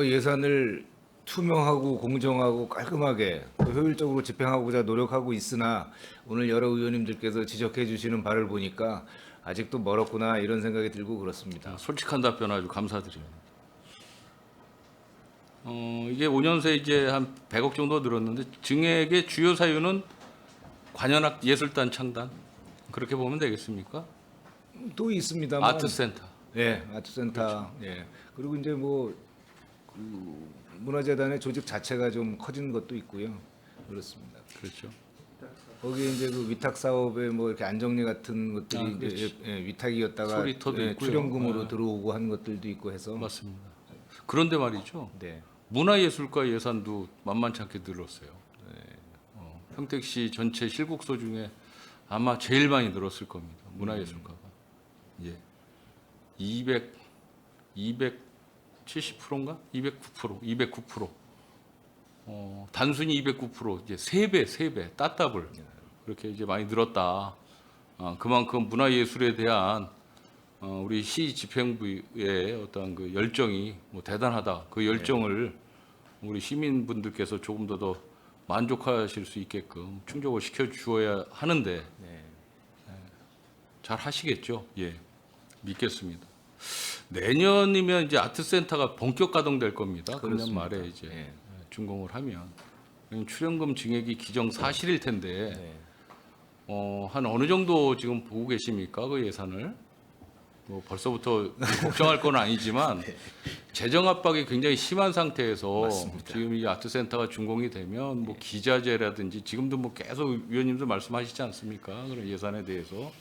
예산을 투명하고 공정하고 깔끔하게 또 효율적으로 집행하고자 노력하고 있으나 오늘 여러 의원님들께서 지적해 주시는 바를 보니까 아직도 멀었구나 이런 생각이 들고 그렇습니다. 솔직한 답변 아주 감사드립니다. 이게 5년 새 이제 한 100억 정도 늘었는데 증액의 주요 사유는 관현악 예술단 창단 그렇게 보면 되겠습니까? 또 있습니다만 아트센터. 예, 아트센터. 예. 그리고 이제 뭐 문화재단의 조직 자체가 좀 커지는 것도 있고요. 그렇습니다. 그렇죠. 거기에 이제 그 위탁 사업에 뭐 이렇게 안정리 같은 것들이 이제 위탁이었다가 소리터도 있고요. 출연금으로 들어오고 한 것들도 있고 해서 맞습니다. 그런데 말이죠. 네. 문화예술가 예산도 만만치 않게 늘었어요. 평택시 전체 실국소 중에 아마 제일 많이 늘었을 겁니다. 문화예술가가. 예. 270%인가? 209%. 단순히 209% 이제 3배, 따따블 그렇게 이제 많이 늘었다. 그만큼 문화예술에 대한 우리 시 집행부의 어떤 그 열정이 뭐 대단하다. 그 열정을 우리 시민분들께서 조금 더 만족하실 수 있게끔 충족을 시켜 주어야 하는데 잘 하시겠죠. 예, 믿겠습니다. 내년이면 이제 아트센터가 본격 가동될 겁니다. 금년 말에 이제 예. 준공을 하면 출연금 증액이 기정 사실일 텐데 네. 한 어느 정도 지금 보고 계십니까? 그 예산을 뭐 벌써부터 걱정할 건 아니지만 재정 압박이 굉장히 심한 상태에서 맞습니다. 지금 이 아트센터가 준공이 되면 뭐 기자재라든지 지금도 뭐 계속 위원님도 말씀하시지 않습니까? 그런 예산에 대해서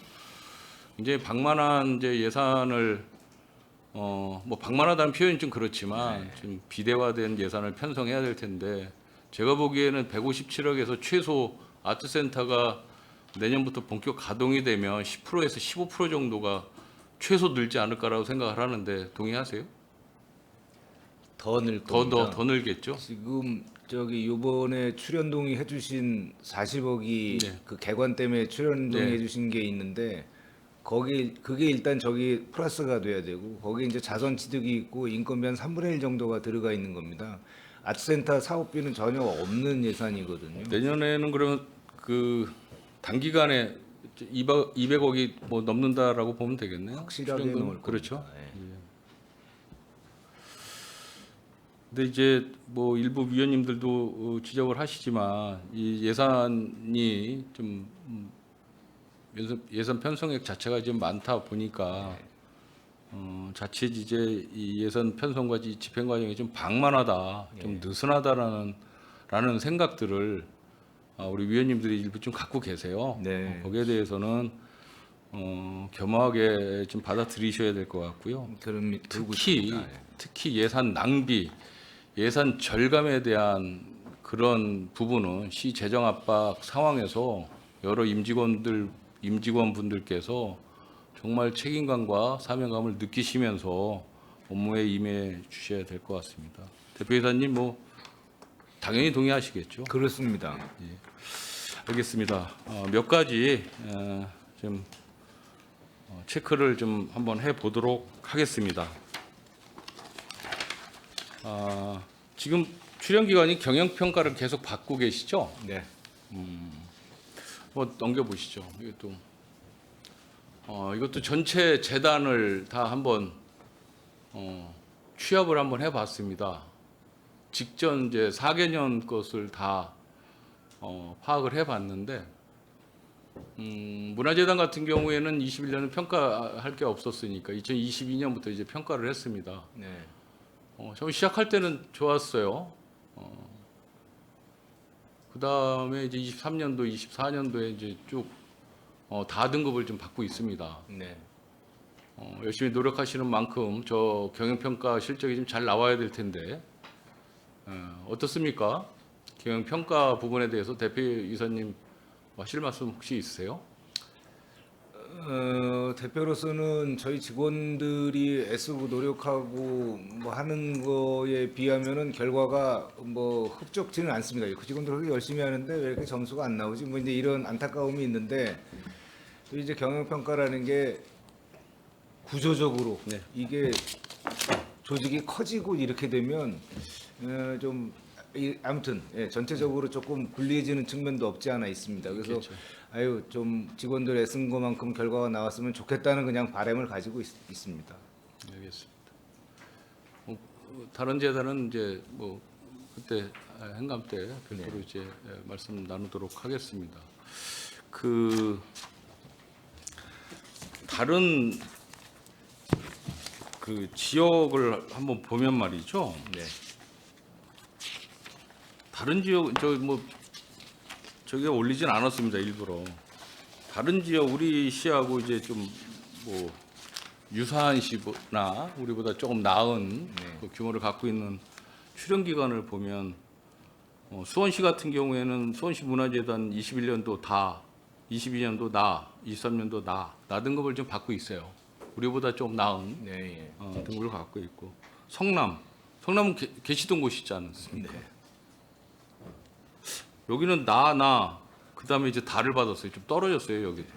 굉장히 방만한 이제 예산을 뭐 방만하다는 표현이 좀 그렇지만 좀 비대화된 예산을 편성해야 될 텐데 제가 보기에는 157억에서 최소 아트센터가 내년부터 본격 가동이 되면 10%에서 15% 정도가 최소 늘지 않을까라고 생각을 하는데 동의하세요? 더 늘 겁니다. 더 늘겠죠? 지금 저기 요번에 출연동이 해주신 40억이 네. 그 개관 때문에 출연동이 네. 해주신 게 있는데 그게 일단 저기 플러스가 돼야 되고 거기에 이제 자선 취득이 있고 인건비 한 3분의 1 정도가 들어가 있는 겁니다. 아트센터 사업비는 전혀 없는 예산이거든요. 내년에는 그러면 그 단기간에 200억이 뭐 넘는다라고 보면 되겠네요. 확실하게 출연금. 넣을 겁니다. 그렇죠. 예. 근데 이제 뭐 일부 위원님들도 지적을 하시지만 이 예산이 좀 예산 편성액 자체가 좀 많다 보니까 자칫 이제 이 예산 편성과 이 집행 과정이 좀 방만하다, 좀 느슨하다라는 생각들을 우리 위원님들이 일부 좀 갖고 계세요. 네. 거기에 대해서는 겸허하게 좀 받아들이셔야 될 것 같고요. 그럼 들고 특히 있습니다. 예. 특히 예산 낭비, 예산 절감에 대한 그런 부분은 시 재정 압박 상황에서 여러 임직원분들께서 정말 책임감과 사명감을 느끼시면서 업무에 임해 주셔야 될 것 같습니다. 대표이사님 뭐 당연히 동의하시겠죠? 그렇습니다. 알겠습니다. 몇 가지 좀 체크를 좀 한번 해 보도록 하겠습니다. 지금 출연 기관이 경영 평가를 계속 받고 계시죠? 네. 뭐 넘겨 보시죠. 이것도 전체 재단을 다 한번 취합을 한번 해봤습니다. 직전 이제 4개년 것을 다 파악을 해봤는데 문화재단 같은 경우에는 21년은 평가할 게 없었으니까 2022년부터 이제 평가를 했습니다. 네. 처음 시작할 때는 좋았어요. 그 다음에 이제 23년도, 24년도에 이제 쭉 다 등급을 좀 받고 있습니다. 네. 열심히 노력하시는 만큼 저 경영평가 실적이 좀 잘 나와야 될 텐데 어떻습니까? 경영평가 부분에 대해서 대표이사님 하실 말씀 혹시 있으세요? 대표로서는 저희 직원들이 애쓰고 노력하고 뭐 하는 거에 비하면은 결과가 뭐 흡족지는 않습니다. 그 직원들 그렇게 열심히 하는데 왜 이렇게 점수가 안 나오지? 뭐 이제 이런 안타까움이 있는데 또 이제 경영평가라는 게 구조적으로 네. 이게 조직이 커지고 이렇게 되면 좀 아무튼 전체적으로 조금 불리해지는 측면도 없지 않아 있습니다. 그래서 그렇죠. 아유 좀 직원들 애쓴 것만큼 결과가 나왔으면 좋겠다는 그냥 바람을 가지고 있습니다. 알겠습니다. 다른 재단은 이제 뭐 그때 행감 때 별도로 이제 말씀 나누도록 하겠습니다. 그 다른 그 지역을 한번 보면 말이죠. 네. 다른 지역 저게 올리진 않았습니다. 일부러 다른 지역 우리 시하고 이제 좀 뭐 유사한 시나 우리보다 조금 나은 그 규모를 갖고 있는 출연 기관을 보면 수원시 같은 경우에는 수원시 문화재단 21년도 다, 22년도 나, 23년도 나 등급을 좀 받고 있어요. 우리보다 좀 나은 네. 등급을 갖고 있고 성남은 계시던 곳이지 않습니까? 네. 여기는 그다음에 이제 다를 받았어요. 좀 떨어졌어요. 여기도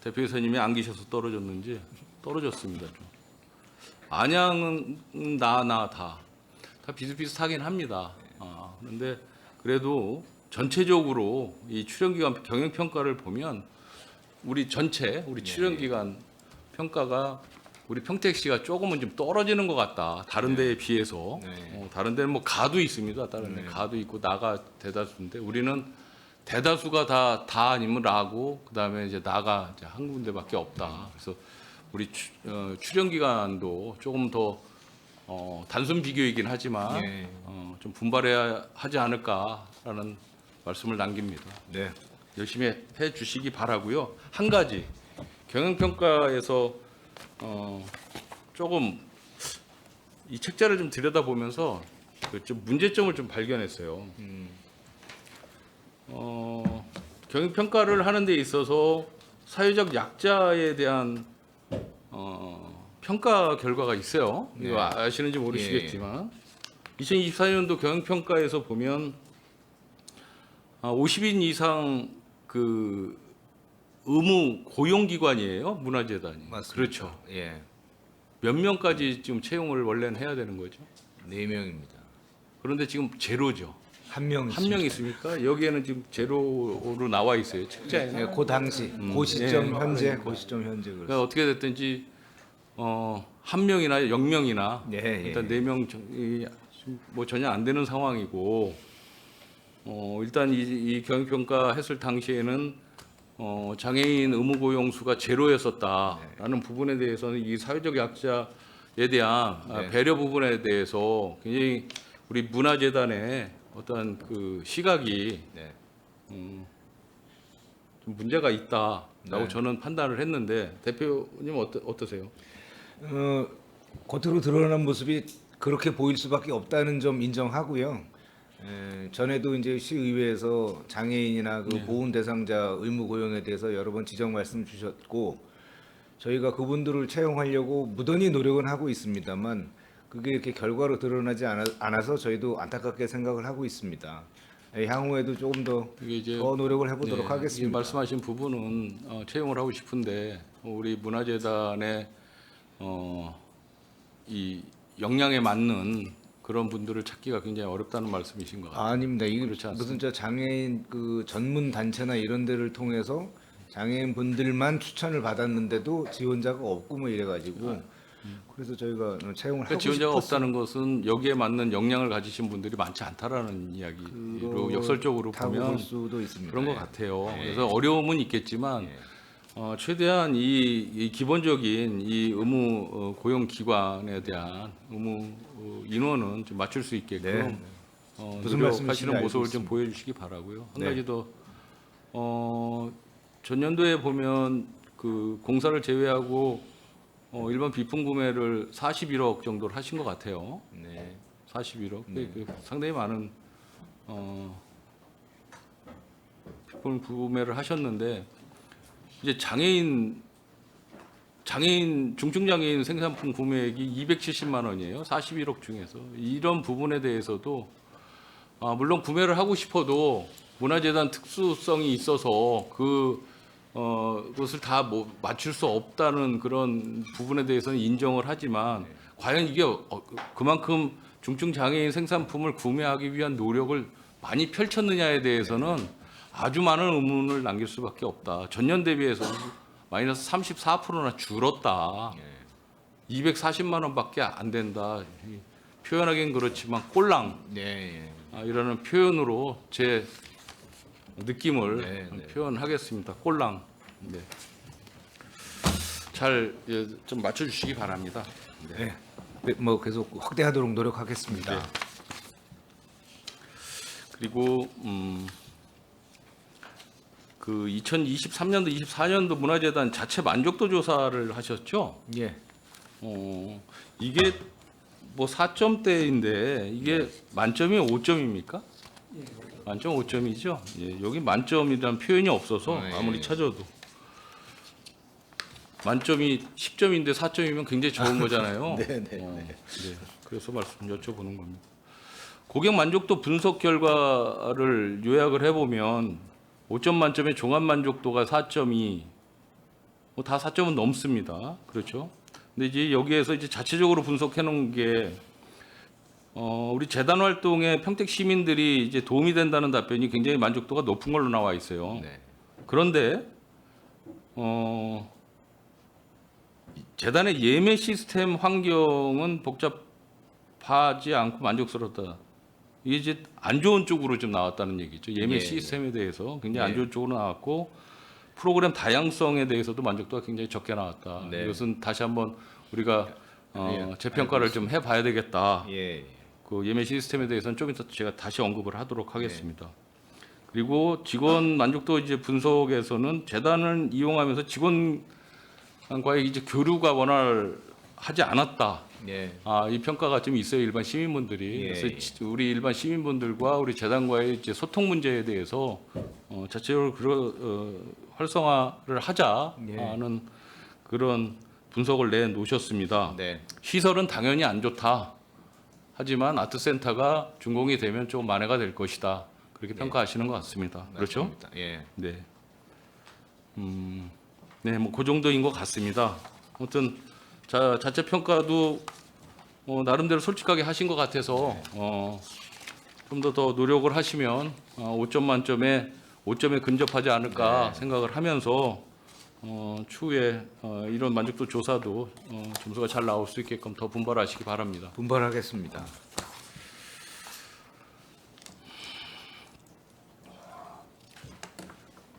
대표이사님이 안 계셔서 떨어졌는지 떨어졌습니다. 좀 안양은 다 비슷비슷하긴 합니다. 그런데 그래도 전체적으로 이 출연기관 경영평가를 보면 우리 출연기관 평가가 우리 평택시가 조금은 좀 떨어지는 것 같다. 다른 데에 비해서. 네. 다른 데는 뭐 가도 있습니다. 다른 데 가도 있고 나가 대다수인데 우리는 대다수가 다 아니면 라고 그다음에 이제 나가 이제 한 군데밖에 없다. 그래서 우리 출연 기간도 조금 더 단순 비교이긴 하지만 네. 좀 분발해야 하지 않을까라는 말씀을 남깁니다. 네. 열심히 해 주시기 바라고요. 한 가지 경영평가에서 조금 이 책자를 좀 들여다보면서 좀 문제점을 좀 발견했어요. 경영평가를 하는 데 있어서 사회적 약자에 대한 평가 결과가 있어요. 이거 아시는지 모르시겠지만 2024년도 경영평가에서 보면 50인 이상 그 의무 고용기관이에요. 문화재단이. 맞습니다. 그렇죠. 예. 몇 명까지 지금 채용을 원래는 해야 되는 거죠. 4명입니다. 그런데 지금 제로죠. 한 명 한 명 있습니까? 여기에는 지금 제로로 나와 있어요. 책자에. 네, 그 당시, 그 시점 네. 현재, 그 시점 현재 그렇습니다. 그러니까 어떻게 됐든지 한 명이나 0명이나 네, 예. 일단 4명 뭐 전혀 안 되는 상황이고 일단 이 경영평가 했을 당시에는 장애인 의무 고용 수가 제로였었다라는 부분에 대해서는 이 사회적 약자에 대한 네. 배려 부분에 대해서 굉장히 우리 문화재단의 어떤 그 시각이 네. 좀 문제가 있다라고 네. 저는 판단을 했는데 대표님 어떠세요? 겉으로 드러난 모습이 그렇게 보일 수밖에 없다는 점 인정하고요. 전에도 이제 시의회에서 장애인이나 그 보훈 대상자 의무 고용에 대해서 여러 번 지적 말씀 주셨고 저희가 그분들을 채용하려고 무던히 노력은 하고 있습니다만 그게 이렇게 결과로 드러나지 않아서 저희도 안타깝게 생각을 하고 있습니다. 향후에도 조금 더 이게 이제 노력을 해보도록 이 하겠습니다. 말씀하신 부분은 채용을 하고 싶은데 우리 문화재단의 이 역량에 맞는 그런 분들을 찾기가 굉장히 어렵다는 말씀이신 것 같아요. 아닙니다. 이게 그렇지 않습니다. 무슨 저 장애인 그 전문 단체나 이런 데를 통해서 장애인 분들만 추천을 받았는데도 지원자가 없고 뭐 이래가지고 그래서 저희가 채용을 그러니까 하고 지원자가 싶었습니다. 없다는 것은 여기에 맞는 역량을 가지신 분들이 많지 않다라는 이야기로 역설적으로 타고 보면 볼 수도 있습니다. 그런 것 같아요. 그래서 어려움은 있겠지만 최대한 이 기본적인 이 의무 고용 기관에 대한 의무 인원은 좀 맞출 수 있게끔 네. 무슨 노력하시는 말씀이신지 알고 모습을 좀 있습니다. 보여주시기 바라고요. 한 네. 가지 더 전년도에 보면 그 공사를 제외하고 일반 비품 구매를 41억 정도를 하신 것 같아요. 네. 41억. 그 상당히 많은 비품 구매를 하셨는데 이제 장애인 중증 장애인 생산품 구매액이 270만 원이에요. 41억 중에서 이런 부분에 대해서도 물론 구매를 하고 싶어도 문화재단 특수성이 있어서 그것을 다 뭐 맞출 수 없다는 그런 부분에 대해서는 인정을 하지만 과연 이게 그만큼 중증 장애인 생산품을 구매하기 위한 노력을 많이 펼쳤느냐에 대해서는 아주 많은 의문을 남길 수밖에 없다. 전년 대비해서 마이너스 34%나 줄었다. 240만 원밖에 안 된다. 표현하기는 그렇지만 꼴랑 네. 이라는 표현으로 제 느낌을 네, 네. 표현하겠습니다. 꼴랑. 네. 잘 좀 맞춰주시기 바랍니다. 네. 네. 뭐 계속 확대하도록 노력하겠습니다. 네. 그리고 그 2023년도, 24년도 문화재단 자체 만족도 조사를 하셨죠? 예. 이게 뭐 4점대인데 이게 만점이 5점입니까? 만점 5점이죠. 예, 여기 만점이라는 표현이 없어서 예. 아무리 찾아도 만점이 10점인데 4점이면 굉장히 좋은 거잖아요. 네. 그래서 말씀 여쭤보는 겁니다. 고객 만족도 분석 결과를 요약을 해보면 5점 만점의 종합 만족도가 4.2, 뭐 다 4점은 넘습니다. 그렇죠? 근데 이제 여기에서 이제 자체적으로 분석해 놓은 게 우리 재단 활동에 평택 시민들이 이제 도움이 된다는 답변이 굉장히 만족도가 높은 걸로 나와 있어요. 네. 그런데 재단의 예매 시스템 환경은 복잡하지 않고 만족스럽다. 이게 이제 안 좋은 쪽으로 좀 나왔다는 얘기죠. 예매 예, 시스템에 대해서 굉장히 안 예. 좋은 쪽으로 나왔고 프로그램 다양성에 대해서도 만족도가 굉장히 적게 나왔다. 네. 이것은 다시 한번 우리가 예, 재평가를 좀 해봐야 되겠다. 예. 그 예매 시스템에 대해서는 좀 이따 제가 다시 언급을 네. 하도록 하겠습니다. 그리고 직원 만족도 이제 분석에서는 재단을 이용하면서 직원과의 이제 교류가 원활하지 않았다. 예. 이 평가가 좀 있어요, 일반 시민분들이. 예, 그래서 우리 일반 시민분들과 우리 재단과의 이제 소통 문제에 대해서 자체적으로 활성화를 하자는 그런 분석을 내놓으셨습니다. 네. 시설은 당연히 안 좋다. 하지만 아트센터가 준공이 되면 좀 만회가 될 것이다. 그렇게 평가하시는 것 같습니다. 그렇죠? 맞습니다. 예. 네. 네, 뭐 그 정도인 것 같습니다. 아무튼 자체 평가도 나름대로 솔직하게 하신 것 같아서 좀 더 노력을 하시면 5점 만점에 5점에 근접하지 않을까 생각을 하면서 추후에 이런 만족도 조사도 점수가 잘 나올 수 있게끔 더 분발하시기 바랍니다. 분발하겠습니다.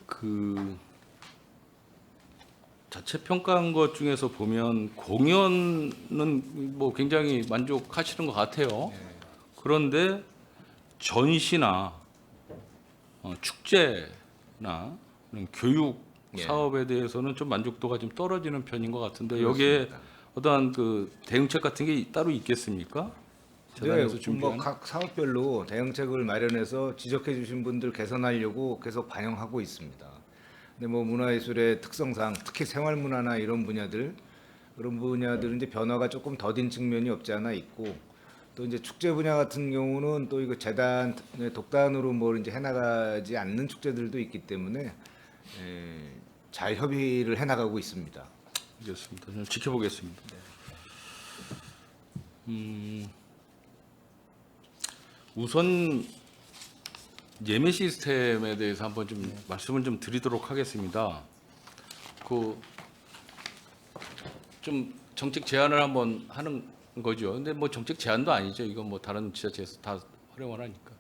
그 자체 평가한 것 중에서 보면 공연은 뭐 굉장히 만족하시는 것 같아요. 그런데 전시나 축제나 이런 교육 예. 사업에 대해서는 좀 만족도가 좀 떨어지는 편인 것 같은데 여기에 어떠한 그 대응책 같은 게 따로 있겠습니까? 재단에서 준비한 뭐각 사업별로 대응책을 마련해서 지적해 주신 분들 개선하려고 계속 반영하고 있습니다. 근데 뭐 문화예술의 특성상 특히 생활문화나 이런 분야들 그런 분야들은 이제 변화가 조금 더딘 측면이 없지 않아 있고 또 이제 축제 분야 같은 경우는 또 이거 재단 독단으로 뭘 이제 해나가지 않는 축제들도 있기 때문에 잘 협의를 해나가고 있습니다. 알겠습니다. 좀 지켜보겠습니다. 우선 예매 시스템에 대해서 한번 좀 말씀을 좀 드리도록 하겠습니다. 그 좀 정책 제안을 한번 하는 거죠. 근데 뭐 정책 제안도 아니죠. 이건 뭐 다른 지자체에서 다 활용을 하니까.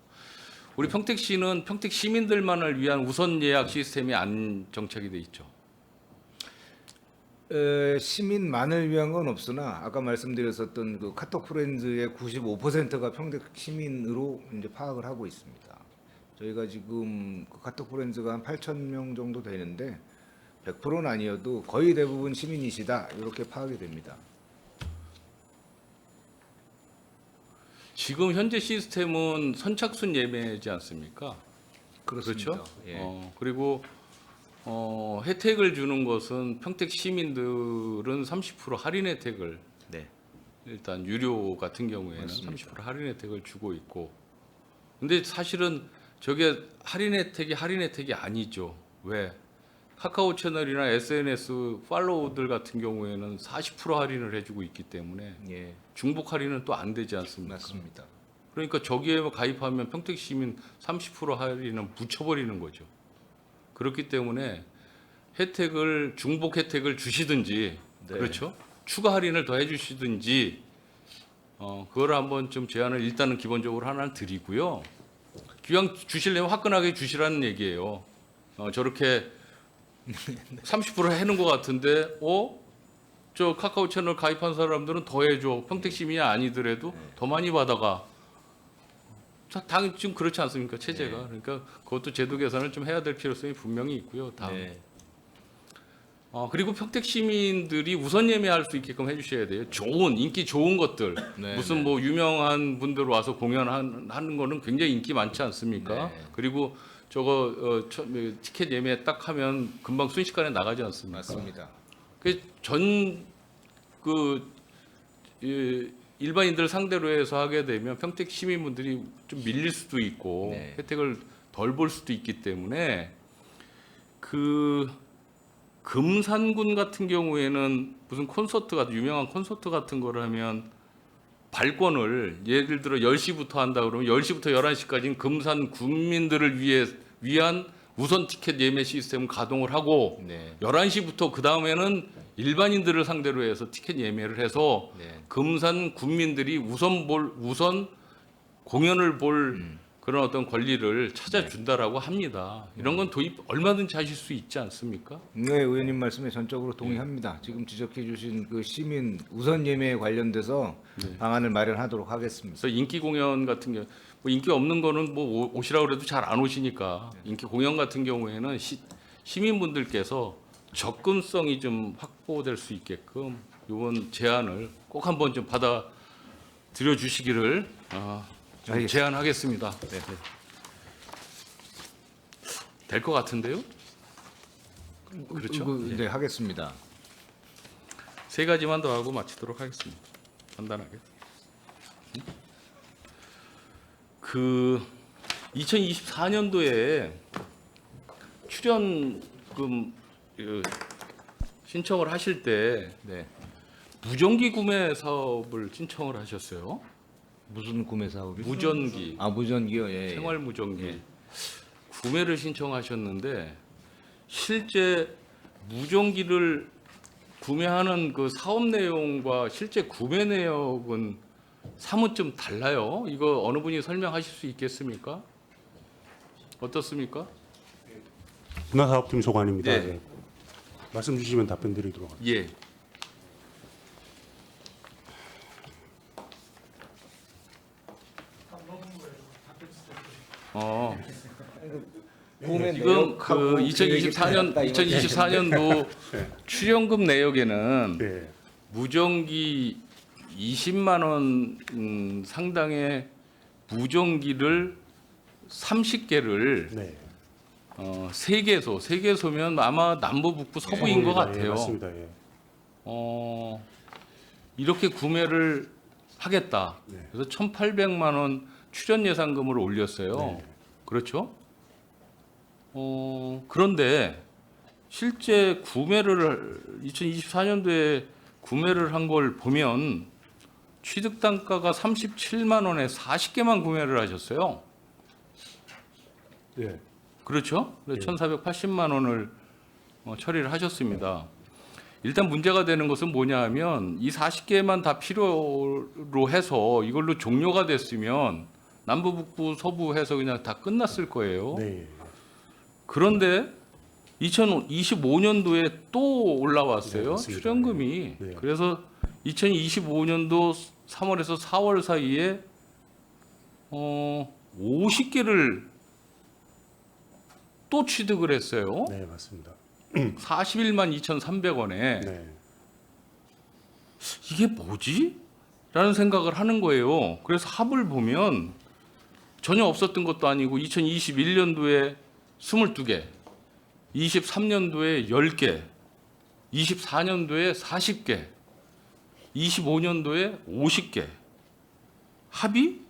우리 평택시는 평택 시민들만을 위한 우선 예약 시스템이 안 정착이 돼 있죠. 시민만을 위한 건 없으나 아까 말씀드렸었던 그 카톡 프렌즈의 95%가 평택 시민으로 이제 파악을 하고 있습니다. 저희가 지금 그 카톡 프렌즈가 한 8,000명 정도 되는데 100%는 아니어도 거의 대부분 시민이시다 이렇게 파악이 됩니다. 지금 현재 시스템은 선착순 예매지 않습니까? 그렇습니다. 그렇죠? 예. 그리고 혜택을 주는 것은 평택 시민들은 30% 할인 혜택을 네. 일단 유료 같은 경우에는 맞습니다. 30% 할인 혜택을 주고 있고 근데 사실은 저게 할인 혜택이 아니죠. 왜? 카카오 채널이나 SNS 팔로우들 같은 경우에는 40% 할인을 해주고 있기 때문에 예. 중복 할인은 또 안 되지 않습니까? 맞습니다. 그러니까 저기에 가입하면 평택 시민 30% 할인은 묻혀버리는 거죠. 그렇기 때문에 혜택을 중복 혜택을 주시든지 네. 그렇죠? 추가 할인을 더 해주시든지 그걸 한번 좀 제안을 일단은 기본적으로 하나 드리고요. 기왕 주시려면 화끈하게 주시라는 얘기예요. 저렇게 30% 해놓은 것 같은데, 저 카카오 채널 가입한 사람들은 더 해줘. 평택 시민이 아니더라도 더 많이 받아가. 당연히 지금 그렇지 않습니까? 체제가. 그러니까 그것도 제도 개선을 좀 해야 될 필요성이 분명히 있고요. 다음. 네. 그리고 평택 시민들이 우선 예매할 수 있게끔 해주셔야 돼요. 인기 좋은 것들. 네, 무슨 네. 뭐 유명한 분들 와서 공연하는 거는 굉장히 인기 많지 않습니까? 네. 그리고 저거 티켓 예매 딱 하면 금방 순식간에 나가지 않습니까? 맞습니다. 일반인들 상대로 해서 하게 되면 평택 시민분들이 좀 밀릴 수도 있고 네. 혜택을 덜 볼 수도 있기 때문에 금산군 같은 경우에는 무슨 유명한 콘서트 같은 거를 하면 발권을 예를 들어 10시부터 한다 그러면 10시부터 11시까지는 금산 군민들을 위한 우선 티켓 예매 시스템을 가동을 하고 네. 11시부터 그 다음에는 일반인들을 상대로 해서 티켓 예매를 해서 네. 금산 군민들이 우선 공연을 볼 그런 어떤 권리를 찾아준다라고 합니다. 이런 건 도입 얼마든지 하실 수 있지 않습니까? 네, 의원님 말씀에 전적으로 동의합니다. 지금 지적해 주신 그 시민 우선 예매에 관련돼서 방안을 마련하도록 하겠습니다. 그래서 인기 공연 같은 경우 뭐 인기 없는 거는 뭐 오시라고 그래도 잘 안 오시니까 인기 공연 같은 경우에는 시민분들께서 접근성이 좀 확보될 수 있게끔 이번 제안을 꼭 한번 좀 받아들여 주시기를 좀 알겠습니다. 제안하겠습니다. 네. 될 것 같은데요? 그렇죠? 네, 하겠습니다. 세 가지만 더 하고 마치도록 하겠습니다. 간단하게. 2024년도에 출연금 신청을 하실 때 네. 무정기 구매 사업을 신청을 하셨어요. 무슨 구매 사업이? 무전기, 아 무전기요. 예. 예. 생활 무전기 구매를 신청하셨는데 실제 무전기를 구매하는 그 사업 내용과 실제 구매 내역은 사뭇 좀 달라요. 이거 어느 분이 설명하실 수 있겠습니까? 어떻습니까? 문화사업팀 소관입니다. 네. 예. 말씀 주시면 답변 드리도록 하겠습니다. 예. 구매 지금 그 내역하고 계획이 2024년도 출연금 내역에는 네. 무전기 20만 원 상당의 무전기를 30개를 네. 3개소면 아마 남부 북부 서부인 것 예, 같아요. 맞습니다. 예. 이렇게 구매를 하겠다. 네. 그래서 1,800만 원 출연 예산금을 올렸어요. 네. 그렇죠? 그런데 실제 구매를 2024년도에 구매를 한 걸 보면 취득 단가가 37만 원에 40개만 구매를 하셨어요. 예. 그렇죠? 예. 1,480만 원을 처리를 하셨습니다. 일단 문제가 되는 것은 뭐냐 하면 이 40개만 다 필요로 해서 이걸로 종료가 됐으면 남부, 북부, 서부 해서 그냥 다 끝났을 거예요. 네. 그런데 2025년도에 또 올라왔어요. 네, 맞습니다. 출연금이. 네. 그래서 2025년도 3월에서 4월 사이에 50개를 또 취득을 했어요. 네, 맞습니다. 41만 2,300원에 네. 이게 뭐지? 라는 생각을 하는 거예요. 그래서 합을 보면 전혀 없었던 것도 아니고 2021년도에 22개, 23년도에 10개, 24년도에 40개, 25년도에 50개. 합이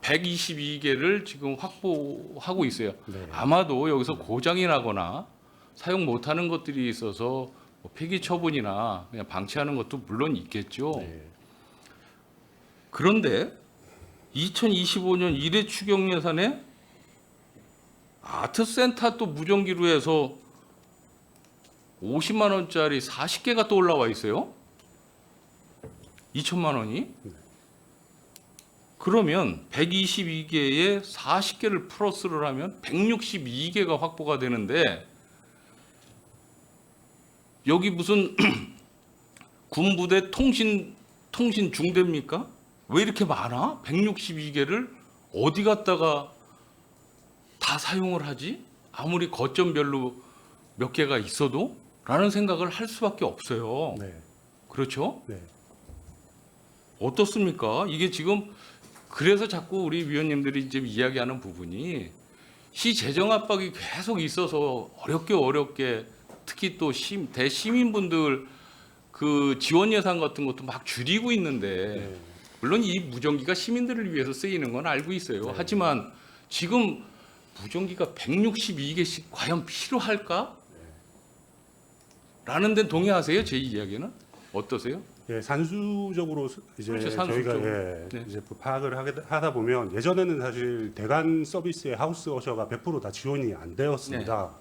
122개를 지금 확보하고 있어요. 네. 아마도 여기서 고장이 나거나 사용 못하는 것들이 있어서 뭐 폐기 처분이나 그냥 방치하는 것도 물론 있겠죠. 네. 그런데 2025년 1회 추경 예산에 아트센터 또 무전기로 해서 50만 원짜리 40개가 또 올라와 있어요. 2천만 원이. 그러면 122개에 40개를 플러스를 하면 162개가 확보가 되는데 여기 무슨 군부대 통신 중대입니까? 왜 이렇게 많아? 162개를 어디 갔다가 다 사용을 하지? 아무리 거점별로 몇 개가 있어도? 라는 생각을 할 수밖에 없어요. 네. 그렇죠? 네. 어떻습니까? 이게 지금 그래서 자꾸 우리 위원님들이 지금 이야기하는 부분이 시 재정 압박이 계속 있어서 어렵게 특히 또 대시민분들 그 지원 예산 같은 것도 막 줄이고 있는데 네. 물론 이 무전기가 시민들을 위해서 쓰이는 건 알고 있어요. 네. 하지만 지금 무전기가 162개씩 과연 필요할까? 라는 데 동의하세요? 제 이야기는? 어떠세요? 예, 산수적으로 이제 그렇죠, 저희가 산수적으로. 예, 네. 이제 파악을 하다 보면 예전에는 사실 대관 서비스의 하우스 어셔가 100% 다 지원이 안 되었습니다.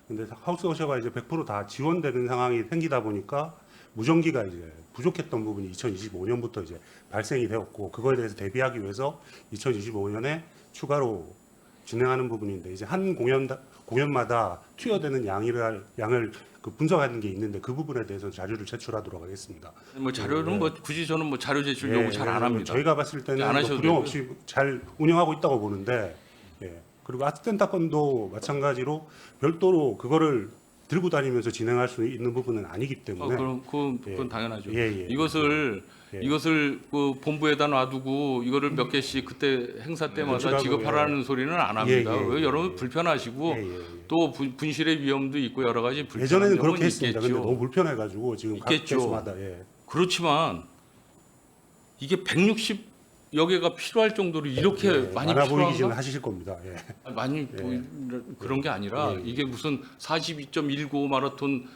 네. 근데 하우스 어셔가 이제 100% 다 지원되는 상황이 생기다 보니까 무전기가 이제 부족했던 부분이 2025년부터 이제 발생이 되었고 그거에 대해서 대비하기 위해서 2025년에 추가로 진행하는 부분인데 이제 한 공연마다 투여되는 양을 그 분석하는 게 있는데 그 부분에 대해서 자료를 제출하도록 하겠습니다. 뭐 자료는 뭐 굳이 저는 뭐 자료 제출 예, 요구 잘 안 합니다. 저희가 봤을 안 때는 하셔도 불용 없이 잘 운영하고 있다고 보는데, 예. 그리고 아트센터 건도 마찬가지로 별도로 그거를 들고 다니면서 진행할 수 있는 부분은 아니기 때문에, 그럼 그건 예. 당연하죠. 예. 이것을 그 본부에다 놔두고 이거를 몇 개씩 그때 행사 때마다 조치라고, 지급하라는 소리는 안 합니다. 예, 예, 여러분 예. 불편하시고 예. 또 분실의 위험도 있고 여러 가지 불편한 예전에는 점은 그렇게 했습니다. 근데 있겠죠. 너무 불편해가지고 지금 각 있겠죠. 개소마다 그렇지만 이게 160여 개가 필요할 정도로 이렇게 많이 많아 보이기는 필요한가? 하실 겁니다. 예. 많이 그런 게 아니라 이게 무슨 42.19 마라톤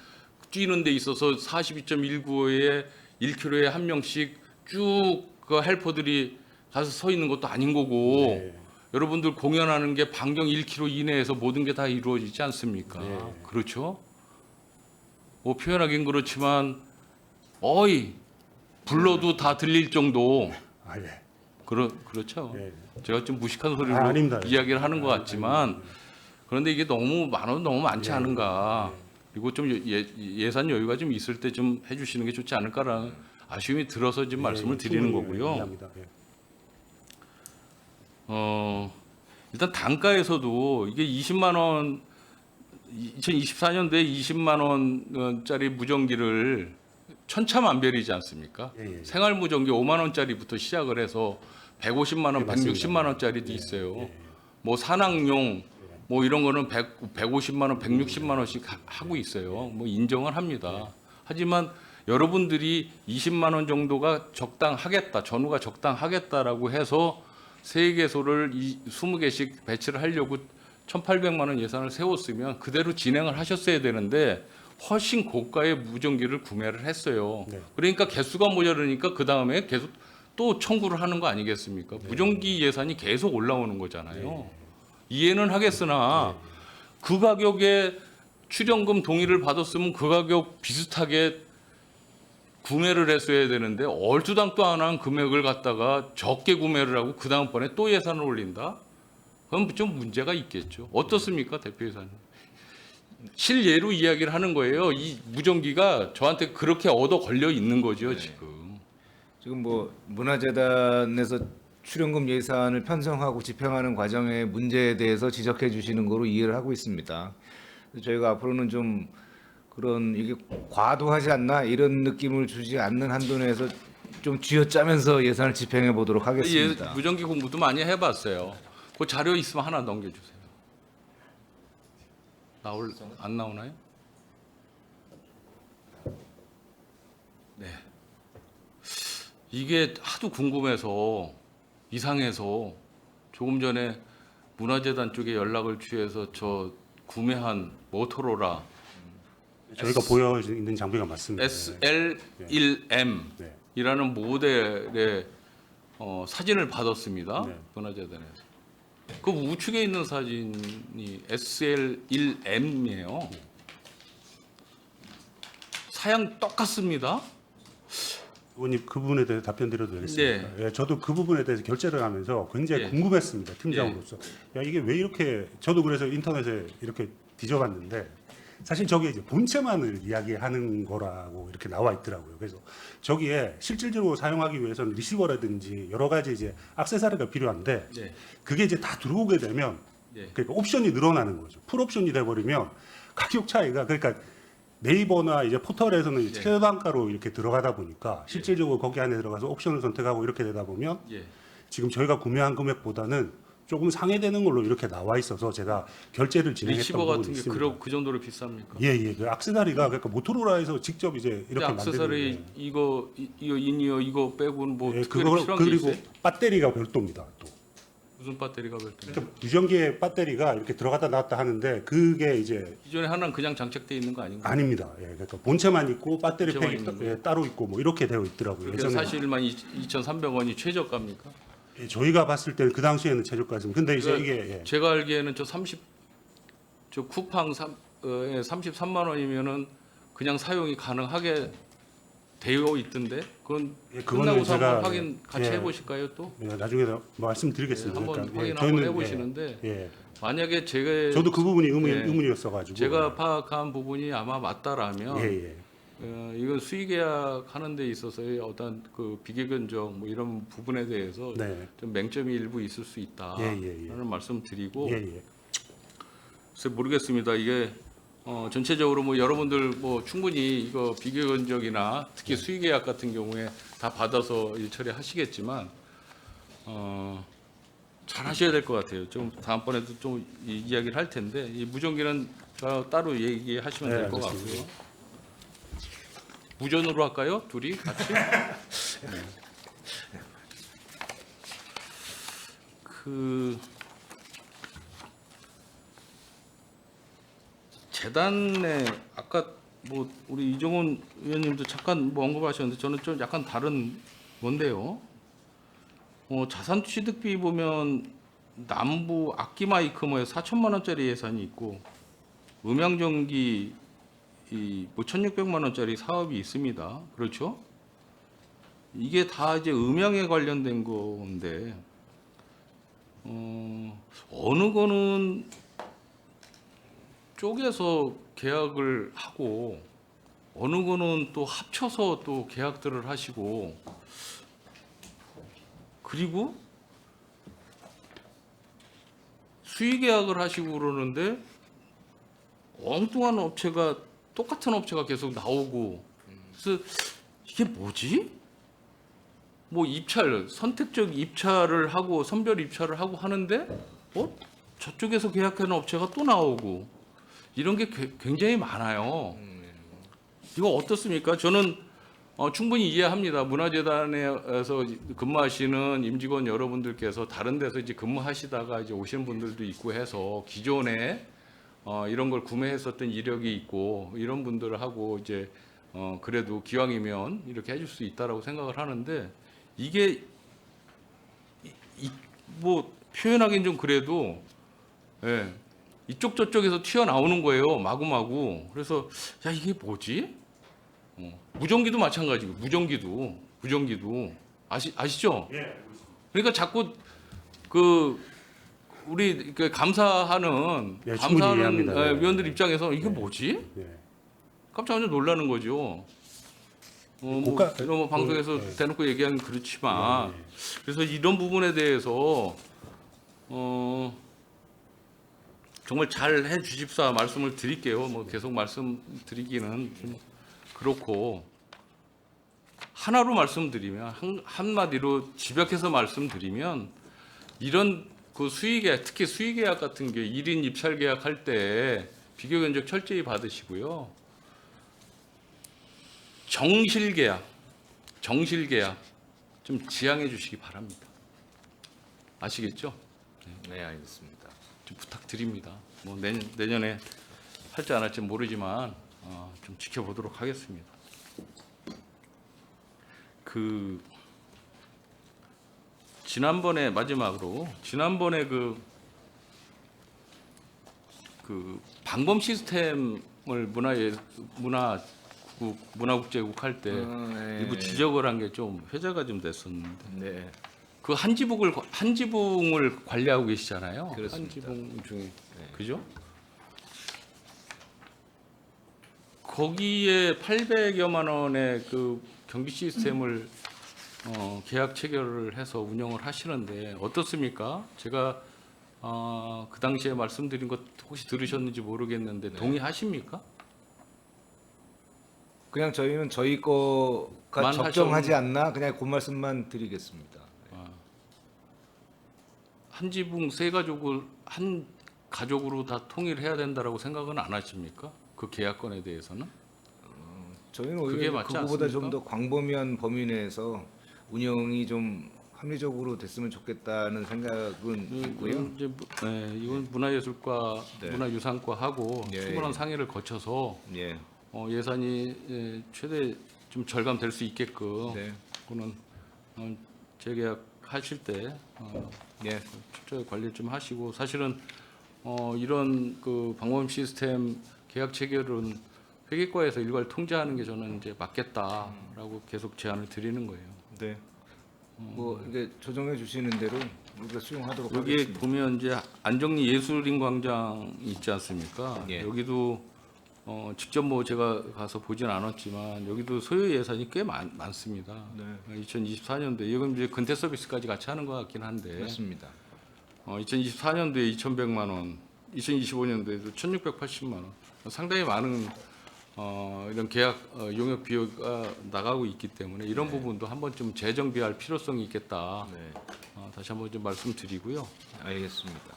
뛰는 데 있어서 42.19에 1km에 한 명씩 쭉 그 헬퍼들이 가서 서 있는 것도 아닌 거고 네. 여러분들 공연하는 게 반경 1km 이내에서 모든 게 다 이루어지지 않습니까? 네. 그렇죠? 뭐 표현하긴 그렇지만 어이 불러도 다 들릴 정도 아, 예. 그렇죠. 예. 제가 좀 무식한 소리로 아닙니다. 이야기를 하는 것 같지만 그런데 이게 너무 너무 많지 않은가. 그리고 좀 예산 여유가 좀 있을 때 좀 해주시는 게 좋지 않을까라는 아쉬움이 들어서 지금 말씀을 드리는 거고요. 이해합니다. 예. 일단 단가에서도 이게 20만 원 2024년도에 20만 원짜리 무전기를 천차만별이지 않습니까? 예, 예. 생활 무전기 5만 원짜리부터 시작을 해서 150만 원, 예, 맞습니다. 160만 원짜리도 있어요. 예. 뭐 산악용 뭐 이런 거는 150만 원, 160만 원씩 하고 있어요. 뭐 인정을 합니다. 하지만 여러분들이 20만 원 정도가 적당하겠다, 전후가 적당하겠다라고 해서 3개소를 20개씩 배치를 하려고 1,800만 원 예산을 세웠으면 그대로 진행을 하셨어야 되는데 훨씬 고가의 무전기를 구매를 했어요. 네. 그러니까 개수가 모자르니까 그 다음에 계속 또 청구를 하는 거 아니겠습니까? 무전기 예산이 계속 올라오는 거잖아요. 이해는 하겠으나 그 가격에 출연금 동의를 받았으면 그 가격 비슷하게 구매를 했어야 되는데 얼토당도 안 한 금액을 갖다가 적게 구매를 하고 그 다음번에 또 예산을 올린다? 그럼 좀 문제가 있겠죠. 어떻습니까, 대표이사님? 실예로 이야기를 하는 거예요. 이 무전기가 저한테 그렇게 얻어 걸려 있는 거죠, 지금. 지금 뭐 문화재단에서 출연금 예산을 편성하고 집행하는 과정의 문제에 대해서 지적해 주시는 거로 이해를 하고 있습니다. 그래서 저희가 앞으로는 좀 그런 이게 과도하지 않나 이런 느낌을 주지 않는 한도 내에서 좀 쥐어짜면서 예산을 집행해 보도록 하겠습니다. 무전기 공부도 많이 해봤어요. 그 자료 있으면 하나 넘겨주세요. 안 나오나요? 네. 이게 하도 궁금해서 이상해서 조금 전에 문화재단 쪽에 연락을 취해서 저 구매한 모토로라 저희가 보여 있는 장비가 맞습니다. SL1M 네. 이라는 모델의 사진을 받았습니다. 네. 문화재단에서. 그 우측에 있는 사진이 SL1M이에요. 사양 똑같습니다. 의원님 그 부분에 대해서 답변 드려도 되겠습니까? 네. 예, 저도 그 부분에 대해서 결제를 하면서 굉장히 예. 궁금했습니다. 팀장으로서. 야, 이게 왜 이렇게 저도 그래서 인터넷에 이렇게 뒤져봤는데 사실 저게 이제 본체만을 이야기하는 거라고 이렇게 나와 있더라고요. 그래서 저기에 실질적으로 사용하기 위해서는 리시버라든지 여러 가지 이제 액세서리가 필요한데 네. 그게 이제 다 들어오게 되면 네. 그러니까 옵션이 늘어나는 거죠. 풀 옵션이 돼버리면 가격 차이가 그러니까 네이버나 이제 포털에서는 예. 최단가로 이렇게 들어가다 보니까 실질적으로 거기 안에 들어가서 옵션을 선택하고 이렇게 되다 보면 예. 지금 저희가 구매한 금액보다는 조금 상회되는 걸로 이렇게 나와 있어서 제가 결제를 진행했던 리시버 부분이 같은 게 있습니다. 그 정도로 비쌉니까? 예. 그 액세서리가 그러니까 모토로라에서 직접 이제 근데 이렇게 액세서리 만드는 이거 인이어 이거 빼고는 뭐 예, 특별히 그거 필요한 게 그리고 있어요? 배터리가 별도입니다. 또 무슨 배터리가 별도예요? 그러니까 무전기에 배터리가 이렇게 들어갔다 나왔다 하는데 그게 이제 기존에 하나는 그냥 장착돼 있는 거 아닌가요? 아닙니다. 예, 그러니까 본체만 있고 배터리 본체만 팩이 있는 예, 따로 있고 뭐 이렇게 되어 있더라고요. 그게 사실만 2,300원이 최저가입니까? 예, 저희가 봤을 때는 그 당시에는 최저가였습니다. 근데 이제 그러니까 이게 예. 제가 알기에는 저 쿠팡 33만 원이면은 그냥 사용이 가능하게 되어 있던데 그건 예, 그거는 끝나고서 제가, 한번 확인 같이 예. 해보실까요 또? 예, 나중에 말씀드리겠습니다. 한번 그러니까, 확인 저희는, 한번 해보시는데 예, 만약에 제가 저도 그 부분이 예. 의문이었어가지고 제가 파악한 부분이 아마 맞다라면 예. 이건 수의 계약하는 데 있어서의 어떤 그 비계견적 뭐 이런 부분에 대해서 네. 좀 맹점이 일부 있을 수 있다라는 예. 말씀 드리고 예. 글쎄 모르겠습니다. 이게 전체적으로 뭐 여러분들 뭐 충분히 이거 비계견적이나 특히 수의 계약 같은 경우에 다 받아서 일 처리하시겠지만 잘 하셔야 될 것 같아요. 좀 다음번에도 좀 이야기를 할 텐데 이 무전기는 따로 얘기하시면 네, 될 것 알겠습니다. 같고요. 무전으로 할까요? 둘이 같이? 그 재단에 아까 뭐 우리 이종원 의원님도 잠깐 뭐 언급하셨는데 저는 좀 약간 다른 뭔데요? 자산 취득비 보면 남부 악기 마이크 뭐에 4천만 원짜리 예산이 있고 음향전기 뭐 1,600만 원짜리 사업이 있습니다. 그렇죠? 이게 다 이제 음향에 관련된 건데 어느 거는 쪼개서 계약을 하고 어느 거는 또 합쳐서 또 계약들을 하시고 그리고 수의 계약을 하시고 그러는데 엉뚱한 업체가 똑같은 업체가 계속 나오고 그래서 이게 뭐지? 뭐 입찰 선택적 입찰을 하고 선별 입찰을 하고 하는데 저쪽에서 계약하는 업체가 또 나오고 이런 게 굉장히 많아요. 이거 어떻습니까? 저는 충분히 이해합니다. 문화재단에서 근무하시는 임직원 여러분들께서 다른 데서 이제 근무하시다가 이제 오시는 분들도 있고 해서 기존에 이런 걸 구매했었던 이력이 있고 이런 분들하고 이제 그래도 기왕이면 이렇게 해줄 수 있다라고 생각을 하는데 이게 뭐 표현하기는 좀 그래도 예, 이쪽 저쪽에서 튀어나오는 거예요. 마구마구. 그래서 야 이게 뭐지? 무전기도 마찬가지고 무전기도 아시죠? 예. 그러니까 자꾸 그 우리 그 감사하는 예, 충분히 이해합니다. 네. 위원들 입장에서 이게 뭐지? 예. 깜짝 놀라는 거죠. 뭐 방송에서 네. 대놓고 얘기하는 그렇지만 네. 그래서 이런 부분에 대해서 정말 잘 해주십사 말씀을 드릴게요. 뭐 계속 말씀드리기는 좀 그렇고 하나로 말씀드리면 한마디로 집약해서 말씀드리면 이런 그 수의계약 특히 수의계약 같은 게 1인 입찰 계약할 때 비교 견적 철저히 받으시고요. 정실계약 좀 지양해 주시기 바랍니다. 아시겠죠? 네, 알겠습니다. 좀 부탁드립니다. 뭐 내년에 할지 안 할지 모르지만 좀 지켜보도록 하겠습니다. 그 지난번에 마지막으로 그 방범 시스템을 문화국제국 할 때 네. 일부 지적을 한 게 좀 회자가 좀 됐었는데 네, 그 한지붕을 관리하고 계시잖아요. 그렇습니다. 한지붕 중에 그죠? 거기에 800여만 원의 그 경비 시스템을 계약 체결을 해서 운영을 하시는데 어떻습니까? 제가 그 당시에 말씀드린 것 혹시 들으셨는지 모르겠는데 동의하십니까? 그냥 저희는 저희 거가 만 적정하지 않나 그냥 그 말씀만 드리겠습니다. 한지붕 세 가족을 한 가족으로 다 통일해야 된다라고 생각은 안 하십니까? 그 계약건에 대해서는? 저희는 그게 오히려 맞지 그거보다 않습니까? 좀 더 광범위한 범위 내에서 운영이 좀 합리적으로 됐으면 좋겠다는 생각은 있고요. 이제 이건 문화예술과 네. 문화유산과하고 예, 충분한 예. 상의를 거쳐서 예, 예산이 최대 좀 절감될 수 있게끔 네, 그거는 재계약하실 때 예, 철저히 관리 좀 하시고 사실은 이런 그 방범 시스템 계약 체결은 회계과에서 일괄 통제하는 게 저는 이제 맞겠다라고 계속 제안을 드리는 거예요. 네. 뭐 이게 조정해 주시는 대로 우리가 수용하도록 여기에 하겠습니다. 보면 이제 안정리 예술인 광장 있지 않습니까? 예. 여기도 직접 뭐 제가 가서 보진 않았지만 여기도 소요 예산이 꽤 많습니다. 네. 2024년도에 이건 이제 근태 서비스까지 같이 하는 것 같긴 한데 맞습니다. 2024년도에 2,100만 원, 2025년도에도 1,680만 원, 상당히 많은 이런 계약 용역 비용가 나가고 있기 때문에 이런 부분도 한번 좀 재정비할 필요성이 있겠다. 네, 다시 한번 좀 말씀드리고요. 알겠습니다.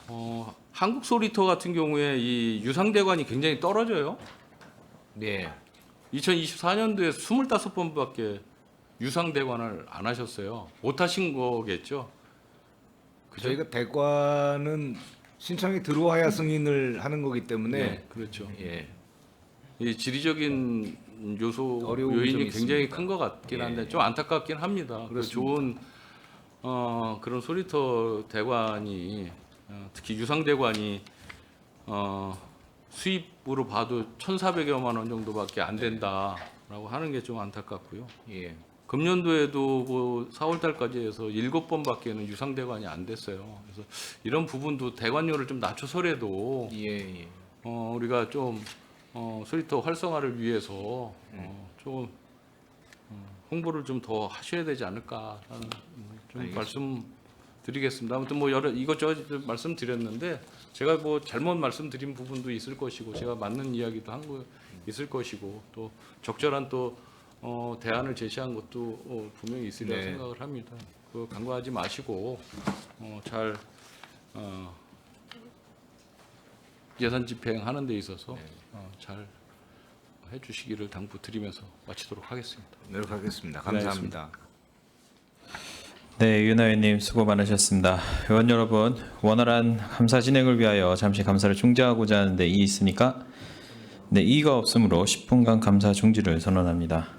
한국 소리터 같은 경우에 이 유상대관이 굉장히 떨어져요. 네, 2024년도에 25번밖에 유상대관을 안 하셨어요. 못 하신 거겠죠? 그죠? 저희가 대관은 신청이 들어와야 승인을 하는 거기 때문에 네, 그렇죠. 예, 이 지리적인 요소 어려움이 좀 요인이 굉장히 있습니다. 큰 것 같긴 예. 한데 좀 안타깝긴 합니다. 그 좋은 그런 소리터 대관이 특히 유상 대관이 수입으로 봐도 1,400여만 원 정도밖에 안 된다라고 하는 게 좀 안타깝고요. 예. 금년도에도 뭐 4월 달까지 해서 7번밖에는 유상 대관이 안 됐어요. 그래서 이런 부분도 대관료를 좀 낮춰서라도 예. 우리가 좀 소리터 활성화를 위해서 조금 홍보를 좀 더 하셔야 되지 않을까 하는 좀 알겠습니다. 말씀드리겠습니다. 아무튼 뭐 여러 이것저것 말씀드렸는데 제가 뭐 잘못 말씀드린 부분도 있을 것이고 제가 맞는 이야기도 한 거 있을 것이고 또 적절한 또 대안을 제시한 것도 분명히 있으리라 네. 생각을 합니다. 그 간과하지 마시고 잘 예산 집행하는 데 있어서 잘 해주시기를 당부드리면서 마치도록 하겠습니다. 노력하겠습니다. 감사합니다. 네, 윤 의원님 수고 많으셨습니다. 의원 여러분, 원활한 감사 진행을 위하여 잠시 감사를 중지하고자 하는데 이의 있습니까? 네, 이의가 없으므로 10분간 감사 중지를 선언합니다.